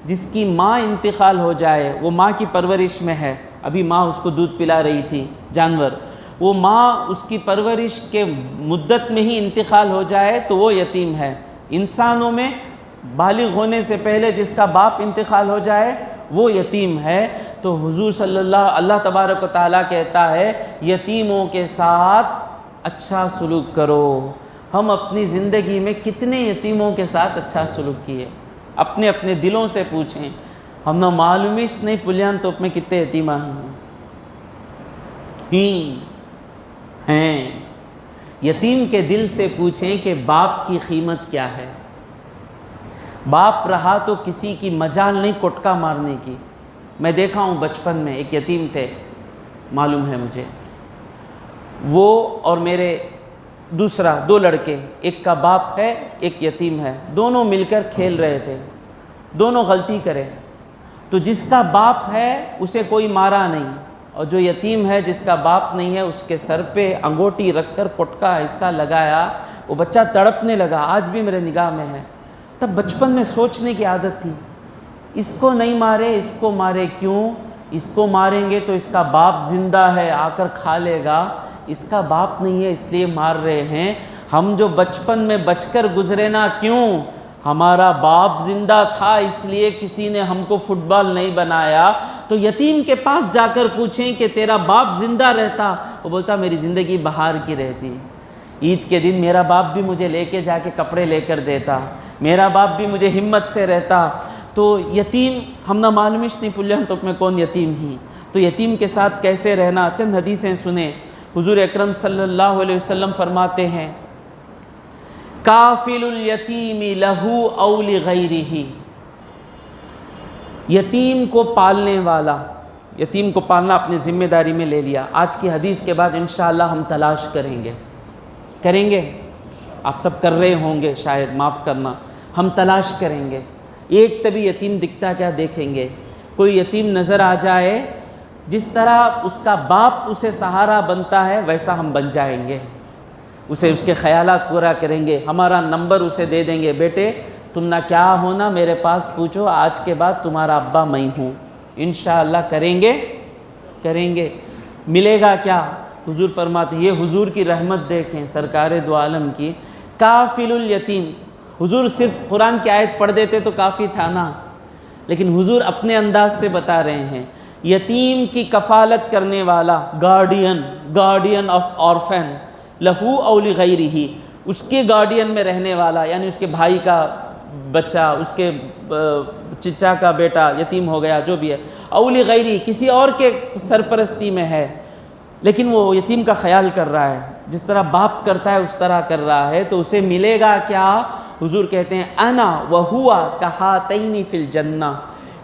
جس کی ماں انتقال ہو جائے، وہ ماں کی پرورش میں ہے، ابھی ماں اس کو دودھ پلا رہی تھی، جانور، وہ ماں اس کی پرورش کے مدت میں ہی انتقال ہو جائے تو وہ یتیم ہے۔ انسانوں میں بالغ ہونے سے پہلے جس کا باپ انتقال ہو جائے وہ یتیم ہے۔ تو حضور صلی اللہ تبارک و تعالیٰ کہتا ہے یتیموں کے ساتھ اچھا سلوک کرو۔ ہم اپنی زندگی میں کتنے یتیموں کے ساتھ اچھا سلوک کیے؟ اپنے اپنے دلوں سے پوچھیں۔ ہم نہ معلومیش نہیں پلیان توپ میں کتنے یتیمہ ہیں۔ یتیم کے دل سے پوچھیں کہ باپ کی قیمت کیا ہے۔ باپ رہا تو کسی کی مجال نہیں کٹکا مارنے کی۔ میں دیکھا ہوں بچپن میں ایک یتیم تھے، معلوم ہے مجھے، وہ اور میرے دو لڑکے، ایک کا باپ ہے ایک یتیم ہے، دونوں مل کر کھیل رہے تھے، دونوں غلطی کرے تو جس کا باپ ہے اسے کوئی مارا نہیں، اور جو یتیم ہے جس کا باپ نہیں ہے اس کے سر پہ انگوٹی رکھ کر پٹکا ایسا لگایا، وہ بچہ تڑپنے لگا، آج بھی میرے نگاہ میں ہے۔ تب بچپن میں سوچنے کی عادت تھی، اس کو نہیں مارے، اس کو مارے کیوں؟ اس کو ماریں گے تو اس کا باپ زندہ ہے، آ کر کھا لے گا، اس کا باپ نہیں ہے اس لیے مار رہے ہیں۔ ہم جو بچپن میں بچ کر گزرے نا، کیوں؟ ہمارا باپ زندہ تھا اس لیے کسی نے ہم کو فٹ بال نہیں بنایا۔ تو یتیم کے پاس جا کر پوچھیں کہ تیرا باپ زندہ رہتا، وہ بولتا میری زندگی بہار کی رہتی، عید کے دن میرا باپ بھی مجھے لے کے جا کے کپڑے لے کر دیتا، میرا باپ بھی مجھے ہمت سے رہتا۔ تو یتیم ہم نہ معلومش نہیں پلیان توپ میں کون یتیم ہی۔ تو یتیم کے ساتھ کیسے رہنا، چند حدیثیں سنیں۔ حضور اکرم صلی اللہ علیہ وسلم فرماتے ہیں کافل الیتیم لہو او لغیرہ، یتیم کو پالنے والا، یتیم کو پالنا اپنی ذمہ داری میں لے لیا۔ آج کی حدیث کے بعد انشاءاللہ ہم تلاش کریں گے، آپ سب کر رہے ہوں گے شاید، معاف کرنا، ہم تلاش کریں گے۔ ایک طبی یتیم دکھتا کیا دیکھیں گے، کوئی یتیم نظر آ جائے، جس طرح اس کا باپ اسے سہارا بنتا ہے ویسا ہم بن جائیں گے، اسے اس کے خیالات پورا کریں گے، ہمارا نمبر اسے دے دیں گے، بیٹے تم نہ کیا ہونا میرے پاس پوچھو، آج کے بعد تمہارا ابا میں ہوں۔ انشاءاللہ کریں گے۔ ملے گا کیا؟ حضور فرماتے ہیں، یہ حضور کی رحمت دیکھیں، سرکار دو عالم کی، کافل الیتیم۔ حضور صرف قرآن کی آیت پڑھ دیتے تو کافی تھا نا، لیکن حضور اپنے انداز سے بتا رہے ہیں، یتیم کی کفالت کرنے والا، گارڈین آف آرفن، لہو او لغیرہ، اس کے گارڈین میں رہنے والا، یعنی اس کے بھائی کا بچہ، اس کے چچا کا بیٹا یتیم ہو گیا، جو بھی ہے، او لغیرہ، کسی اور کے سرپرستی میں ہے، لیکن وہ یتیم کا خیال کر رہا ہے، جس طرح باپ کرتا ہے اس طرح کر رہا ہے، تو اسے ملے گا کیا؟ حضور کہتے ہیں انا وہوا کہاتین فی الجنہ،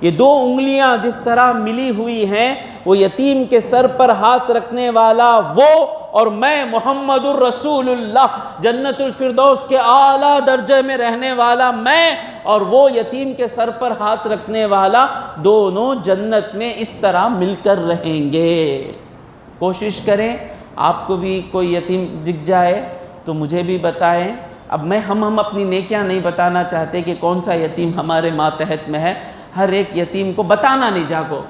یہ دو انگلیاں جس طرح ملی ہوئی ہیں، وہ یتیم کے سر پر ہاتھ رکھنے والا وہ اور میں محمد الرسول اللہ، جنت الفردوس کے اعلیٰ درجے میں رہنے والا میں اور وہ یتیم کے سر پر ہاتھ رکھنے والا، دونوں جنت میں اس طرح مل کر رہیں گے۔ کوشش کریں، آپ کو بھی کوئی یتیم دکھ جائے تو مجھے بھی بتائیں۔ اب ہم اپنی نیکیاں نہیں بتانا چاہتے کہ کون سا یتیم ہمارے ماتحت میں ہے، ہر ایک یتیم کو بتانا نہیں جاگو،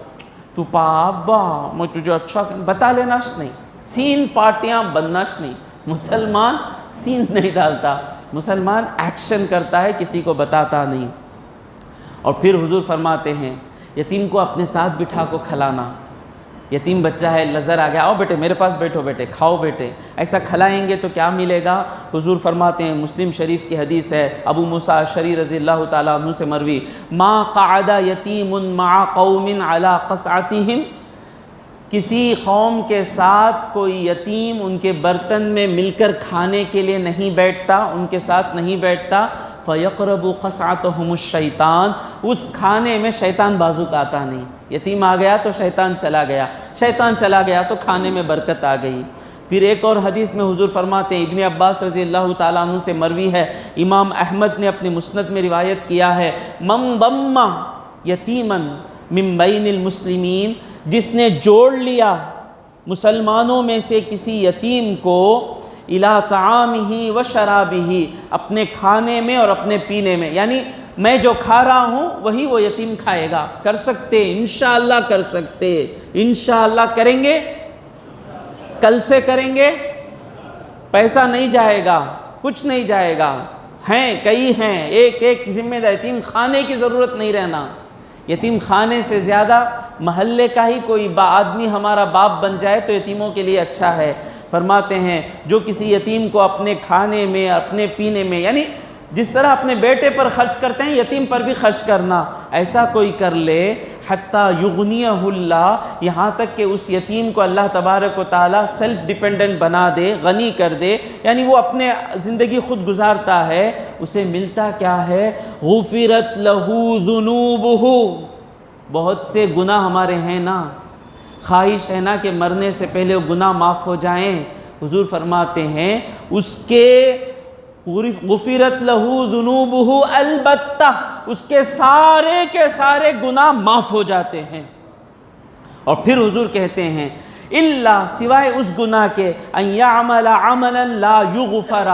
تو پابا میں تجھے اچھا بتا لیناش نہیں، سین پارٹیاں بنناش نہیں۔ مسلمان سین نہیں ڈالتا، مسلمان ایکشن کرتا ہے، کسی کو بتاتا نہیں۔ اور پھر حضور فرماتے ہیں یتیم کو اپنے ساتھ بٹھا کو کھلانا، یتیم بچہ ہے، نظر آ گیا، آؤ بیٹے میرے پاس بیٹھو، بیٹے کھاؤ بیٹے، ایسا کھلائیں گے تو کیا ملے گا؟ حضور فرماتے ہیں، مسلم شریف کی حدیث ہے، ابو موسیٰ اشعری رضی اللہ تعالیٰ عنہ سے مروی، ما قعد یتیم مع قوم علی قصعتہم، کسی قوم کے ساتھ کوئی یتیم ان کے برتن میں مل کر کھانے کے لیے نہیں بیٹھتا، ان کے ساتھ نہیں بیٹھتا، فَيَقْرَبُ قَصْعَتَهُمُ الشَّيْطَانِ، اس کھانے میں شیطان بازوق آتا نہیں، یتیم آ گیا تو شیطان چلا گیا، شیطان چلا گیا تو کھانے میں برکت آ گئی۔ پھر ایک اور حدیث میں حضور فرماتے ہیں، ابن عباس رضی اللہ تعالیٰ عنہ سے مروی ہے، امام احمد نے اپنے مسند میں روایت کیا ہے، مَن ضَمَّ یتیمًا مِن بین المسلمین، جس نے جوڑ لیا مسلمانوں میں سے کسی یتیم کو، اِلیٰ طعامہ و شرابہ، اپنے کھانے میں اور اپنے پینے میں، یعنی میں جو کھا رہا ہوں وہی وہ یتیم کھائے گا۔ کر سکتے؟ انشاءاللہ کر سکتے، انشاءاللہ کریں گے، کل سے کریں گے، پیسہ نہیں جائے گا، کچھ نہیں جائے گا، ہیں کئی ہیں، ایک ایک ذمہ دار، یتیم خانے کی ضرورت نہیں رہنا، یتیم خانے سے زیادہ محلے کا ہی کوئی آدمی ہمارا باپ بن جائے تو یتیموں کے لیے اچھا ہے۔ فرماتے ہیں جو کسی یتیم کو اپنے کھانے میں، اپنے پینے میں، یعنی جس طرح اپنے بیٹے پر خرچ کرتے ہیں یتیم پر بھی خرچ کرنا، ایسا کوئی کر لے، حتیٰ یغنیہ اللہ، یہاں تک کہ اس یتیم کو اللہ تبارک و تعالیٰ سیلف ڈیپینڈنٹ بنا دے، غنی کر دے، یعنی وہ اپنے زندگی خود گزارتا ہے، اسے ملتا کیا ہے؟ غفرت لہ ذنوبہ، بہت سے گناہ ہمارے ہیں نا، خواہش ہے نا کہ مرنے سے پہلے وہ گناہ معاف ہو جائیں، حضور فرماتے ہیں اس کے غفرت لہ ذنوبہ، البتہ اس کے سارے گناہ معاف ہو جاتے ہیں۔ اور پھر حضور کہتے ہیں الا، سوائے اس گناہ کے، ان یعمل عملا لا یغفر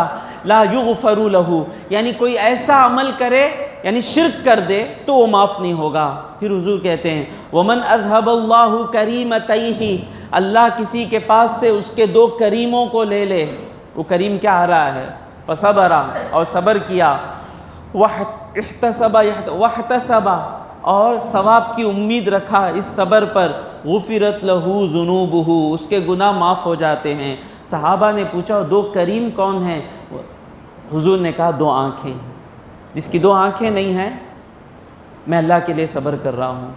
لہ، یعنی کوئی ایسا عمل کرے، یعنی شرک کر دے تو وہ معاف نہیں ہوگا۔ پھر حضور کہتے ہیں ومن اذھب اللہ کریمتیہ، اللہ کسی کے پاس سے اس کے دو کریموں کو لے لے، وہ کریم کیا آ رہا ہے؟ فصبر، اور صبر کیا، واحتسب، اور ثواب کی امید رکھا اس صبر پر، غفرت لہ ذنوبہ، اس کے گناہ معاف ہو جاتے ہیں۔ صحابہ نے پوچھا دو کریم کون ہیں؟ حضور نے کہا دو آنکھیں، جس کی دو آنکھیں نہیں ہیں، میں اللہ کے لیے صبر کر رہا ہوں،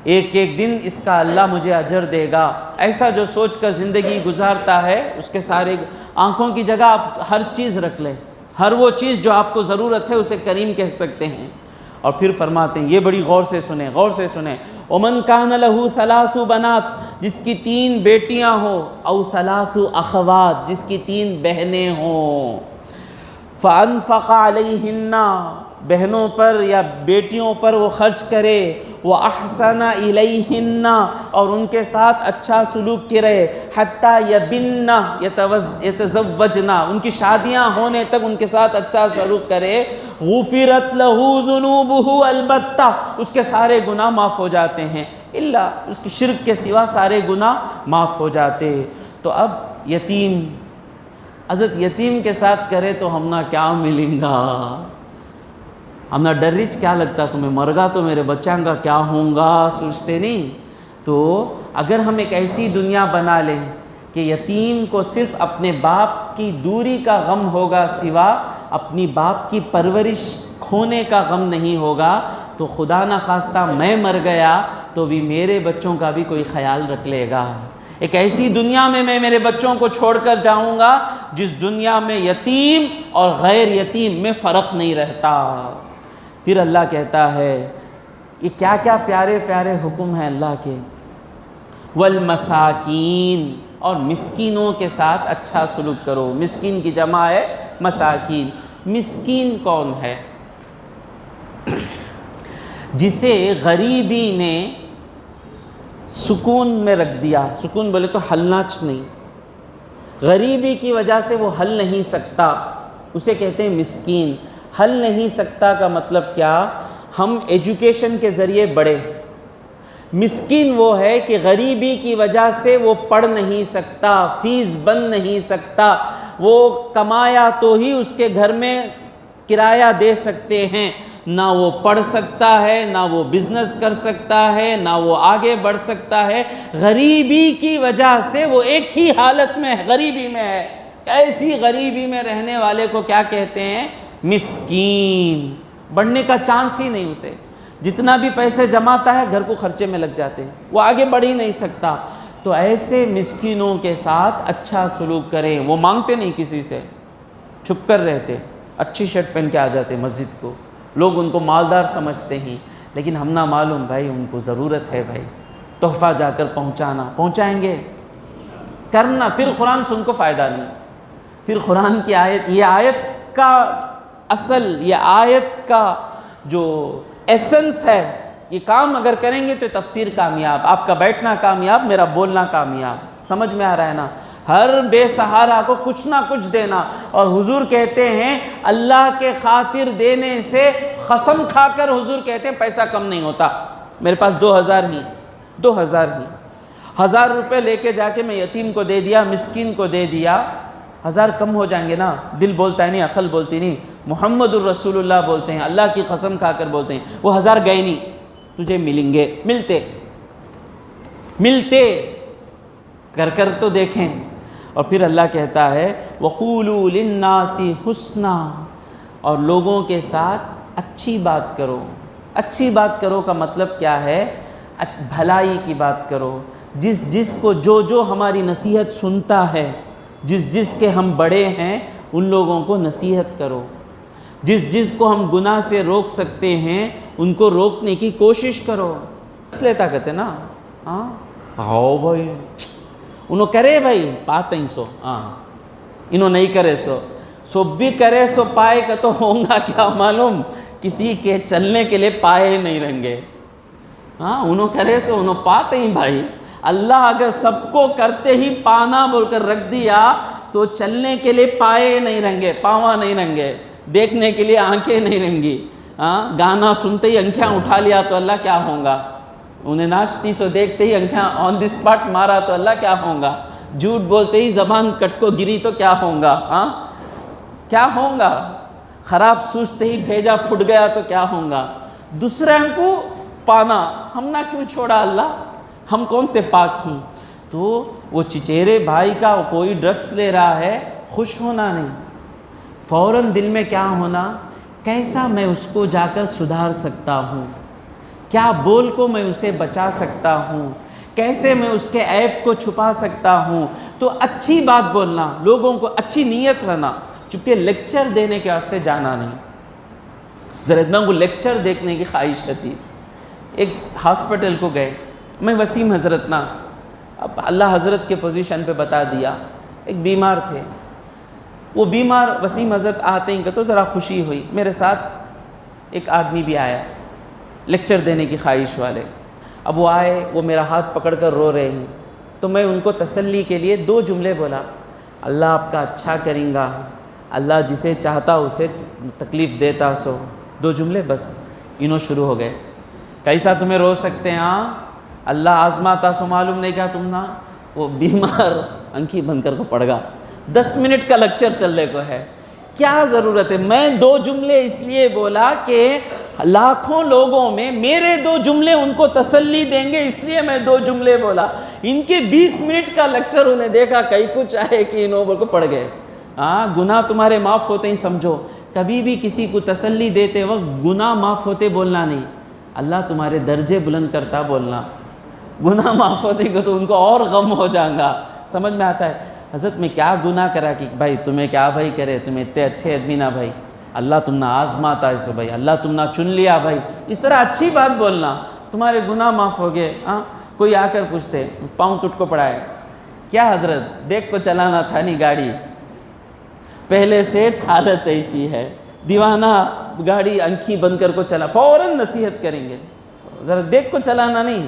ایک ایک دن اس کا اللہ مجھے اجر دے گا، ایسا جو سوچ کر زندگی گزارتا ہے، اس کے سارے آنکھوں کی جگہ آپ ہر چیز رکھ لیں، ہر وہ چیز جو آپ کو ضرورت ہے اسے کریم کہہ سکتے ہیں۔ اور پھر فرماتے ہیں، یہ بڑی غور سے سنیں، غور سے سنیں، ومن کان لہ ثلاث بنات، جس کی 3 بیٹیاں ہوں، او ثلاث اخوات، جس کی 3 بہنیں ہوں، فانفق علیہن، بہنوں پر یا بیٹیوں پر وہ خرچ کرے، وَأَحْسَنَ إِلَيْهِنَّ، اور ان کے ساتھ اچھا سلوک کرے، حَتَّى يَبِنَّ يَتَزَوَّجْنَ، ان کی شادیاں ہونے تک ان کے ساتھ اچھا سلوک کرے، غُفِرَتْ لَهُ ذُنُوبُهُ، البتہ اس کے سارے گناہ معاف ہو جاتے ہیں، الا اس کی شرک کے سوا سارے گناہ معاف ہو جاتے۔ تو اب یتیم، حضرت یتیم کے ساتھ کرے تو ہم نہ کیا ملیں گا، ہم نہ ڈرچ کیا لگتا سو میں مرگا تو میرے بچوں کا کیا ہوں گا، سوچتے نہیں۔ تو اگر ہم ایک ایسی دنیا بنا لیں کہ یتیم کو صرف اپنے باپ کی دوری کا غم ہوگا، سوا اپنی باپ کی پرورش کھونے کا غم نہیں ہوگا، تو خدا نہ خواستہ میں مر گیا تو بھی میرے بچوں کا بھی کوئی خیال رکھ لے گا۔ ایک ایسی دنیا میں میں میرے بچوں کو چھوڑ کر جاؤں گا جس دنیا میں یتیم اور غیر یتیم میں فرق نہیں رہتا۔ پھر اللہ کہتا ہے، یہ کیا کیا پیارے پیارے حکم ہیں اللہ کے، والمساکین، اور مسکینوں کے ساتھ اچھا سلوک کرو۔ مسکین کی جمع ہے مساکین۔ مسکین کون ہے؟ جسے غریبی نے سکون میں رکھ دیا، سکون بولے تو ہلناچ نہیں، غریبی کی وجہ سے وہ ہل نہیں سکتا، اسے کہتے ہیں مسکین۔ ہل نہیں سکتا کا مطلب کیا؟ ہم ایجوکیشن کے ذریعے بڑھے، مسکین وہ ہے کہ غریبی کی وجہ سے وہ پڑھ نہیں سکتا، فیس بن نہیں سکتا، وہ کمایا تو ہی اس کے گھر میں کرایہ دے سکتے ہیں، نہ وہ پڑھ سکتا ہے، نہ وہ بزنس کر سکتا ہے، نہ وہ آگے بڑھ سکتا ہے، غریبی کی وجہ سے وہ ایک ہی حالت میں غریبی میں ہے۔ ایسی غریبی میں رہنے والے کو کیا کہتے ہیں؟ مسکین۔ بڑھنے کا چانس ہی نہیں اسے، جتنا بھی پیسے جماتا ہے گھر کو خرچے میں لگ جاتے ہیں، وہ آگے بڑھ ہی نہیں سکتا۔ تو ایسے مسکینوں کے ساتھ اچھا سلوک کریں۔ وہ مانگتے نہیں کسی سے، چھپ کر رہتے، اچھی شرٹ پہن کے آ جاتے مسجد کو، لوگ ان کو مالدار سمجھتے ہیں، لیکن ہم نہ معلوم بھائی ان کو ضرورت ہے، بھائی تحفہ جا کر پہنچائیں گے کرنا، پھر قرآن سے ان کو فائدہ نہیں۔ پھر قرآن کی آیت، یہ آیت کا اصل، یہ آیت کا جو ایسنس ہے، یہ کام اگر کریں گے تو تفسیر کامیاب، آپ کا بیٹھنا کامیاب، میرا بولنا کامیاب۔ سمجھ میں آ رہا ہے نا؟ ہر بے سہارا کو کچھ نہ کچھ دینا۔ اور حضور کہتے ہیں اللہ کے خاطر دینے سے، قسم کھا کر حضور کہتے ہیں پیسہ کم نہیں ہوتا۔ میرے پاس 2000 ہی 1000 روپے لے کے جا کے میں یتیم کو دے دیا، مسکین کو دے دیا، 1000 کم ہو جائیں گے نا؟ دل بولتا ہے نہیں، عقل بولتی نہیں، محمد الرسول اللہ بولتے ہیں، اللہ کی قسم کھا کر بولتے ہیں، وہ 1000 گئے نہیں، تجھے ملیں گے، ملتے کر تو دیکھیں۔ اور پھر اللہ کہتا ہے وَقُولُوا لِلنَّاسِ حُسْنًا، اور لوگوں کے ساتھ اچھی بات کرو۔ اچھی بات کرو کا مطلب کیا ہے؟ بھلائی کی بات کرو۔ جس کو جو ہماری نصیحت سنتا ہے، جس کے ہم بڑے ہیں ان لوگوں کو نصیحت کرو۔ جس کو ہم گناہ سے روک سکتے ہیں ان کو روکنے کی کوشش کرو۔ اس لیتا کہتے نا، ہاں بھائی انہوں کرے بھائی پاتے ہی سو، انہوں نہیں کرے سو بھی کرے سو پائے کا تو ہوں گا کیا معلوم، کسی کے چلنے کے لیے پائے نہیں رہیں گے۔ انہوں کرے سو انہوں پاتے ہی بھائی۔ اللہ اگر سب کو کرتے ہی پانا بول کر رکھ دیا تو چلنے کے لیے پائے نہیں رہیں گے، پاواں نہیں رہیں گے، دیکھنے کے لیے آنکھیں نہیں رہیں گی۔ گانا سنتے ہی آنکھیں اٹھا لیا تو اللہ کیا ہوگا؟ انہیں ناچتی سو دیکھتے ہی آنکھیں آن دی اسپاٹ مارا تو اللہ کیا ہوگا؟ جھوٹ بولتے ہی زبان کٹ کو گری تو کیا ہوگا؟ کیا ہوگا؟ خراب سوچتے ہی بھیجا پھٹ گیا تو کیا ہوگا؟ دوسرے کو پانا ہم نہ کیوں چھوڑا اللہ؟ ہم کون سے پاک ہیں؟ تو وہ چچیرے بھائی کا کوئی ڈرگس لے رہا ہے، خوش ہونا نہیں، فوراً دل میں کیا ہونا، کیسا میں اس کو جا کر سدھار سکتا ہوں، کیا بول کو میں اسے بچا سکتا ہوں، کیسے میں اس کے عیب کو چھپا سکتا ہوں۔ تو اچھی بات بولنا، لوگوں کو اچھی نیت رہنا، چونکہ لیکچر دینے کے واسطے جانا نہیں۔ ذرا اتنا کو لیکچر دیکھنے کی خواہش تھی۔ ایک ہاسپٹل کو گئے، میں وسیم حضرت نا، اب اللہ حضرت کے پوزیشن پہ بتا دیا، ایک بیمار تھے، وہ بیمار وسیم حضرت آتے ہیں کہ تو ذرا خوشی ہوئی، میرے ساتھ ایک آدمی بھی آیا لیکچر دینے کی خواہش والے۔ اب وہ آئے، وہ میرا ہاتھ پکڑ کر رو رہے ہیں، تو میں ان کو تسلی کے لیے 2 جملے بولا، اللہ آپ کا اچھا کریں گا، اللہ جسے چاہتا اسے تکلیف دیتا، سو 2 جملے بس۔ انہوں شروع ہو گئے، کیسا تمہیں رو سکتے ہیں، اللہ آزماتا سو معلوم نہیں کیا تم نا، وہ بیمار انکھی بند کر کو پڑ گا، 10 منٹ کا لیکچر چلنے کو ہے، کیا ضرورت ہے؟ میں 2 جملے اس لیے بولا کہ لاکھوں لوگوں میں میرے 2 جملے ان کو تسلی دیں گے، اس لیے میں 2 جملے بولا۔ ان کے 20 منٹ کا لیکچر انہیں دیکھا کئی کچھ آئے کہ انہوں کو پڑ گئے۔ گناہ تمہارے معاف ہوتے ہی سمجھو، کبھی بھی کسی کو تسلی دیتے وقت گناہ معاف ہوتے بولنا نہیں، اللہ تمہارے درجے بلند کرتا بولنا۔ گناہ معاف ہوتے کو تو ان کو اور غم ہو جائے گا۔ سمجھ میں آتا ہے حضرت میں کیا گناہ کرا کہ بھائی تمہیں کیا بھائی کرے، تمہیں اتنے اچھے آدمی نہ بھائی، اللہ تم نہ آزماتا ہے سو بھائی، اللہ تم نہ چن لیا بھائی، اس طرح اچھی بات بولنا، تمہارے گناہ معاف ہو گئے۔ کوئی آ کر پوچھتے پاؤں ٹوٹ کو پڑا ہے، کیا حضرت دیکھ کو چلانا تھا نہیں گاڑی، پہلے سے حالت ایسی ہے، دیوانہ گاڑی انکھی بند کر کو چلا، فوراً نصیحت کریں گے، ذرا دیکھ کو چلانا نہیں،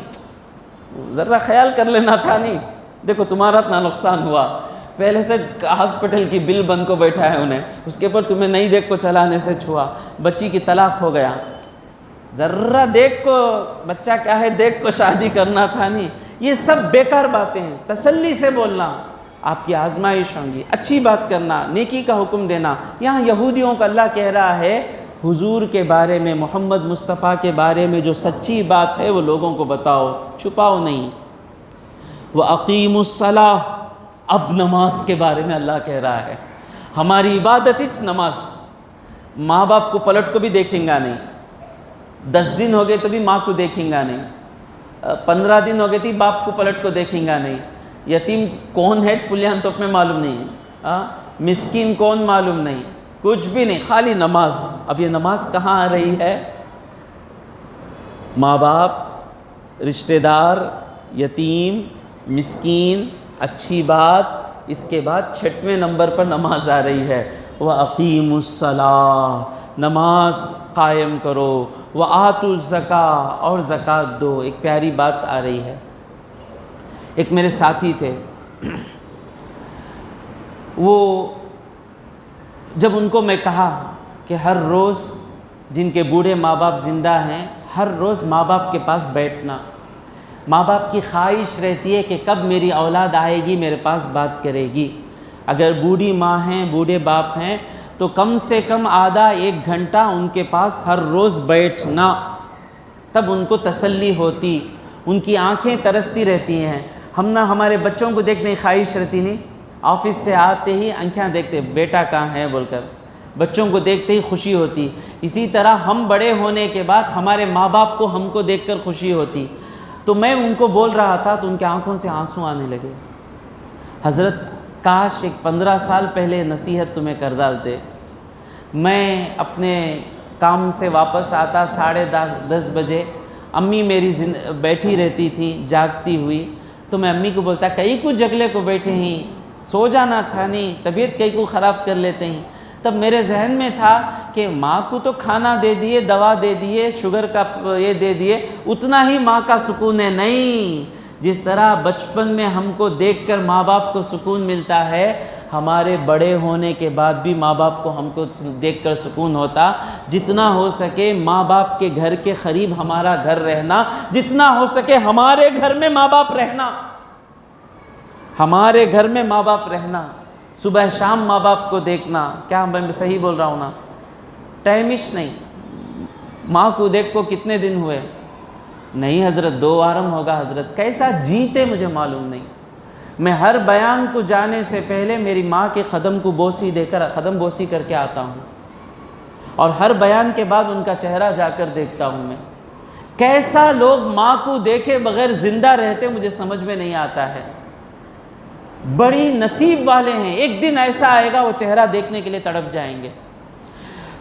ذرا خیال کر لینا تھا نہیں، دیکھو تمہارا اتنا نقصان ہوا، پہلے سے ہاسپٹل کی بل بند کو بیٹھا ہے انہیں، اس کے پر تمہیں نہیں دیکھ کو چلانے سے چھوا، بچی کی طلاق ہو گیا، ذرا دیکھ کو بچہ کیا ہے دیکھ کو شادی کرنا تھا نہیں۔ یہ سب بیکار باتیں ہیں، تسلی سے بولنا، آپ کی آزمائش ہوں گی، اچھی بات کرنا، نیکی کا حکم دینا۔ یہاں یہودیوں کا اللہ کہہ رہا ہے حضور کے بارے میں، محمد مصطفیٰ کے بارے میں جو سچی بات ہے وہ لوگوں کو بتاؤ، چھپاؤ نہیں۔ وَأَقِيمُوا الصَّلَاةَ، اب نماز کے بارے میں اللہ کہہ رہا ہے، ہماری عبادت اچ نماز۔ ماں باپ کو پلٹ کو بھی دیکھیں گا نہیں، 10 دن ہو گئے تو بھی ماں کو دیکھیں گا نہیں، 15 دن ہو گئے تھی باپ کو پلٹ کو دیکھیں گا نہیں، یتیم کون ہے پلیان توپ میں معلوم نہیں، مسکین کون معلوم نہیں، کچھ بھی نہیں، خالی نماز۔ اب یہ نماز کہاں آ رہی ہے؟ ماں باپ، رشتہ دار، یتیم، مسکین، اچھی بات، اس کے بعد 6ویں نمبر پر نماز آ رہی ہے۔ وَأَقِيمُوا الصَّلَاةَ، نماز قائم کرو، وَآتُوا الزَّكَاةَ، اور زکوٰۃ دو۔ ایک پیاری بات آ رہی ہے۔ ایک میرے ساتھی تھے، وہ جب ان کو میں کہا کہ ہر روز جن کے بوڑھے ماں باپ زندہ ہیں، ہر روز ماں باپ کے پاس بیٹھنا، ماں باپ کی خواہش رہتی ہے کہ کب میری اولاد آئے گی میرے پاس بات کرے گی۔ اگر بوڑھی ماں ہیں، بوڑھے باپ ہیں، تو کم سے کم آدھا 1 گھنٹہ ان کے پاس ہر روز بیٹھنا، تب ان کو تسلی ہوتی، ان کی آنکھیں ترستی رہتی ہیں۔ ہم نہ ہمارے بچوں کو دیکھنے کی خواہش رہتی نہیں، آفس سے آتے ہی آنکھیں دیکھتے بیٹا کہاں ہے بول کر، بچوں کو دیکھتے ہی خوشی ہوتی۔ اسی طرح ہم بڑے ہونے کے بعد ہمارے ماں باپ کو ہم کو دیکھ کر خوشی ہوتی۔ تو میں ان کو بول رہا تھا تو ان کے آنکھوں سے آنسو آنے لگے۔ حضرت کاش ایک 15 سال پہلے نصیحت تمہیں کر ڈالتے۔ میں اپنے کام سے واپس آتا 10:30 بجے، امی میری بیٹھی رہتی تھی جاگتی ہوئی، تو میں امی کو بولتا کئی کو جگلے کو بیٹھے ہی، سو جانا تھا نہیں، طبیعت کئی کو خراب کر لیتے ہیں۔ تب میرے ذہن میں تھا کہ ماں کو تو کھانا دے دیے، دوا دے دیے، شوگر کا یہ دے دیے، اتنا ہی ماں کا سکون ہے نہیں۔ جس طرح بچپن میں ہم کو دیکھ کر ماں باپ کو سکون ملتا ہے، ہمارے بڑے ہونے کے بعد بھی ماں باپ کو ہم کو دیکھ کر سکون ہوتا۔ جتنا ہو سکے ماں باپ کے گھر کے قریب ہمارا گھر رہنا، جتنا ہو سکے ہمارے گھر میں ماں باپ رہنا، ہمارے گھر میں ماں باپ رہنا، صبح شام ماں باپ کو دیکھنا۔ کیا میں صحیح بول رہا ہوں نا؟ ٹائمش نہیں، ماں کو دیکھ کو کتنے دن ہوئے؟ نہیں حضرت 2 وارم ہوگا حضرت۔ کیسا جیتے مجھے معلوم نہیں۔ میں ہر بیان کو جانے سے پہلے میری ماں کے قدم کو بوسی دے کر قدم بوسی کر کے آتا ہوں، اور ہر بیان کے بعد ان کا چہرہ جا کر دیکھتا ہوں میں۔ کیسا لوگ ماں کو دیکھے بغیر زندہ رہتے مجھے سمجھ میں نہیں آتا ہے۔ بڑی نصیب والے ہیں، ایک دن ایسا آئے گا وہ چہرہ دیکھنے کے لیے تڑپ جائیں گے۔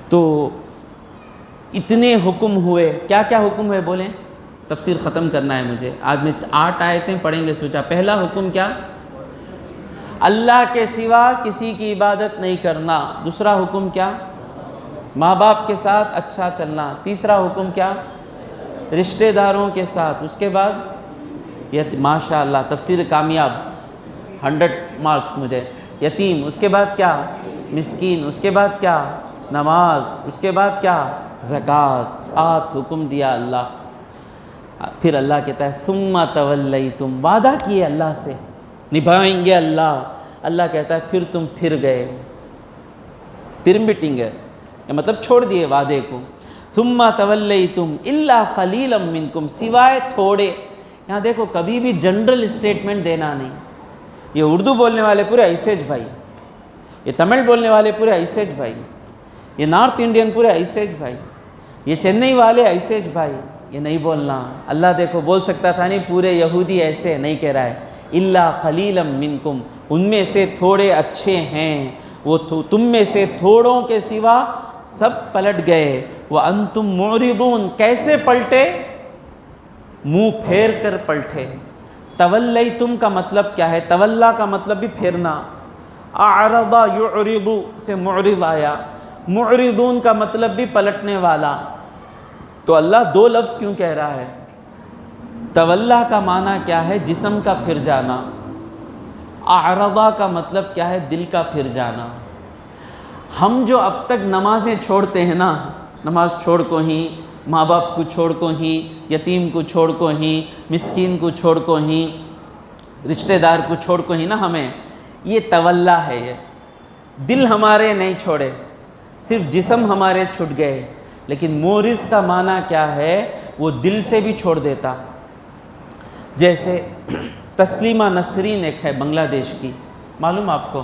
تو اتنے حکم ہوئے، کیا کیا حکم ہوئے بولیں؟ تفسیر ختم کرنا ہے مجھے، آج میں 8 آیتیں پڑھیں گے سوچا۔ پہلا حکم کیا؟ اللہ کے سوا کسی کی عبادت نہیں کرنا۔ دوسرا حکم کیا؟ ماں باپ کے ساتھ اچھا چلنا۔ تیسرا حکم کیا؟ رشتہ داروں کے ساتھ۔ اس کے بعد ماشاء اللہ تفسیر کامیاب، 100 مارکس مجھے۔ یتیم، اس کے بعد کیا؟ مسکین، اس کے بعد کیا؟ نماز، اس کے بعد کیا؟ زکوٰۃ۔ 7 حکم دیا اللہ۔ پھر اللہ کہتا ہے ثم تولیتم، وعدہ کیے اللہ سے نبھائیں گے اللہ۔ اللہ کہتا ہے پھر تم پھر گئے، ترمبٹیں گے، مطلب چھوڑ دیے وعدے کو۔ ثم تولیتم الا قلیلا منکم، سوائے تھوڑے۔ یہاں دیکھو کبھی بھی جنرل اسٹیٹمنٹ دینا نہیں۔ یہ اردو بولنے والے پورے ایسے ج بھائی، یہ تمل بولنے والے پورے ایسے ج بھائی، یہ نارتھ انڈین پورے ایسے ج بھائی، یہ چنئی والے ایسے ج بھائی، یہ نہیں بولنا۔ اللہ دیکھو بول سکتا تھا نہیں پورے یہودی ایسے، نہیں کہہ رہا ہے الا قلیلا منکم، ان میں سے تھوڑے اچھے ہیں، وہ تم میں سے تھوڑوں کے سوا سب پلٹ گئے۔ وانتم معرضون، کیسے پلٹے؟ منہ پھیر کر پلٹے۔ تولیتم کا مطلب کیا ہے؟ تولا کا مطلب بھی پھیرنا، اعرض یعرض سے معرض آیا، معرضون کا مطلب بھی پلٹنے والا۔ تو اللہ 2 لفظ کیوں کہہ رہا ہے؟ تولا کا معنی کیا ہے؟ جسم کا پھر جانا۔ اعرضا کا مطلب کیا ہے؟ دل کا پھر جانا۔ ہم جو اب تک نمازیں چھوڑتے ہیں نا، نماز چھوڑ کو ہی، ماں باپ کو چھوڑ کو ہی، یتیم کو چھوڑ کو ہی، مسکین کو چھوڑ کو ہی، رشتہ دار کو چھوڑ کو ہی نا، ہمیں یہ تولا ہے۔ یہ دل ہمارے نہیں چھوڑے، صرف جسم ہمارے چھٹ گئے، لیکن مورث کا معنی کیا ہے؟ وہ دل سے بھی چھوڑ دیتا۔ جیسے تسلیمہ نسرین ایک ہے بنگلہ دیش کی، معلوم آپ کو؟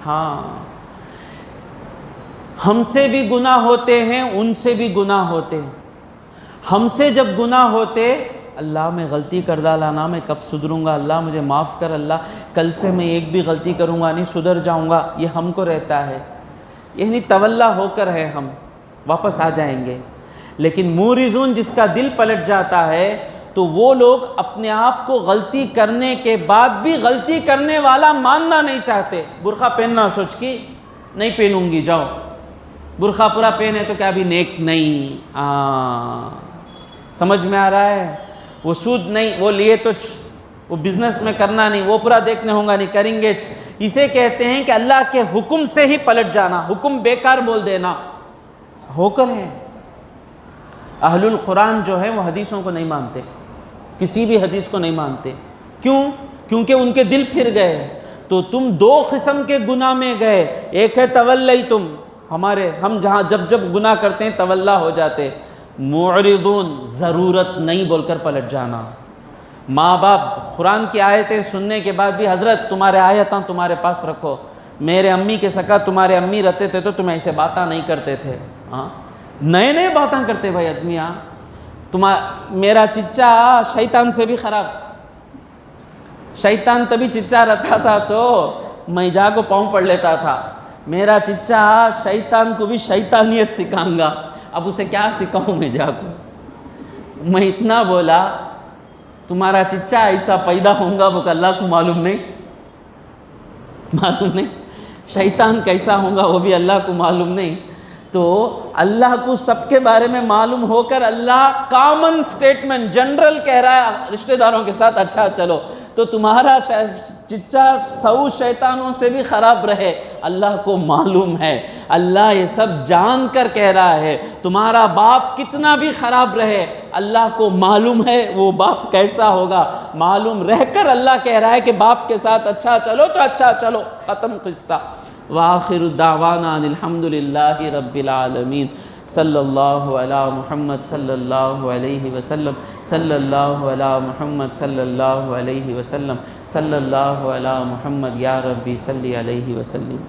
ہاں، ہم سے بھی گناہ ہوتے ہیں، ان سے بھی گناہ ہوتے ہیں۔ ہم سے جب گناہ ہوتے، اللہ میں غلطی کر ڈالا، میں کب سدھروں گا، اللہ مجھے معاف کر، اللہ کل سے میں ایک بھی غلطی کروں گا نہیں، سدھر جاؤں گا، یہ ہم کو رہتا ہے، یعنی تولا ہو کر ہے، ہم واپس آ جائیں گے۔ لیکن مورزون جس کا دل پلٹ جاتا ہے، تو وہ لوگ اپنے آپ کو غلطی کرنے کے بعد بھی غلطی کرنے والا ماننا نہیں چاہتے۔ برقع پہننا سوچ کی نہیں پہنوں گی، جاؤ برقع پورا پہنے تو کیا بھی نیک نہیں، سمجھ میں آ رہا ہے؟ وہ سود نہیں، وہ لیے تو وہ بزنس میں کرنا نہیں، وہ پورا دیکھنے ہوں گا نہیں، کریں گے۔ اسے کہتے ہیں کہ اللہ کے حکم سے ہی پلٹ جانا، حکم بیکار بول دینا، ہو کر ہے۔ اہل القرآن جو ہے وہ حدیثوں کو نہیں مانتے، کسی بھی حدیث کو نہیں مانتے۔ کیوں؟ کیونکہ ان کے دل پھر گئے۔ تو تم دو قسم کے گناہ میں گئے، ایک ہے تولی، ہم جہاں جب گناہ کرتے ہیں تولا ہو جاتے، معرضون ضرورت نہیں بول کر پلٹ جانا۔ ماں باپ قرآن کی آیتیں سننے کے بعد بھی حضرت تمہارے آیتاں تمہارے پاس رکھو، میرے امی کے سکا تمہارے امی رہتے تھے تو تم ایسے باتاں نہیں کرتے تھے، نئے باتاں کرتے بھائی آدمیاں، میرا چچا شیطان سے بھی خراب، شیطان تبھی چچا رہتا تھا تو میں جا کو پاؤں پڑ لیتا تھا، میرا چچا شیطان کو بھی شیطانیت سکھاؤں گا، اب اسے کیا سکھاؤں میں جا کو؟ میں اتنا بولا تمہارا چچا ایسا پیدا ہوں گا وہ کہ اللہ کو معلوم نہیں، شیطان کیسا ہوں گا وہ بھی اللہ کو معلوم نہیں۔ تو اللہ کو سب کے بارے میں معلوم ہو کر اللہ کامن سٹیٹمنٹ جنرل کہہ رہا ہے رشتہ داروں کے ساتھ اچھا چلو، تو تمہارا چچا 100 شیطانوں سے بھی خراب رہے، اللہ کو معلوم ہے، اللہ یہ سب جان کر کہہ رہا ہے۔ تمہارا باپ کتنا بھی خراب رہے، اللہ کو معلوم ہے وہ باپ کیسا ہوگا، معلوم رہ کر اللہ کہہ رہا ہے کہ باپ کے ساتھ اچھا چلو تو اچھا چلو، ختم قصہ۔ وآخر دعوانا ان الحمدللہ رب العالمین، صلی اللہ علی محمد صلی اللہ علیہ وسلم، صلی اللہ علی محمد صلی اللہ علیہ وسلم، صلی اللہ علی محمد، یا ربی صلی علیہ وسلم۔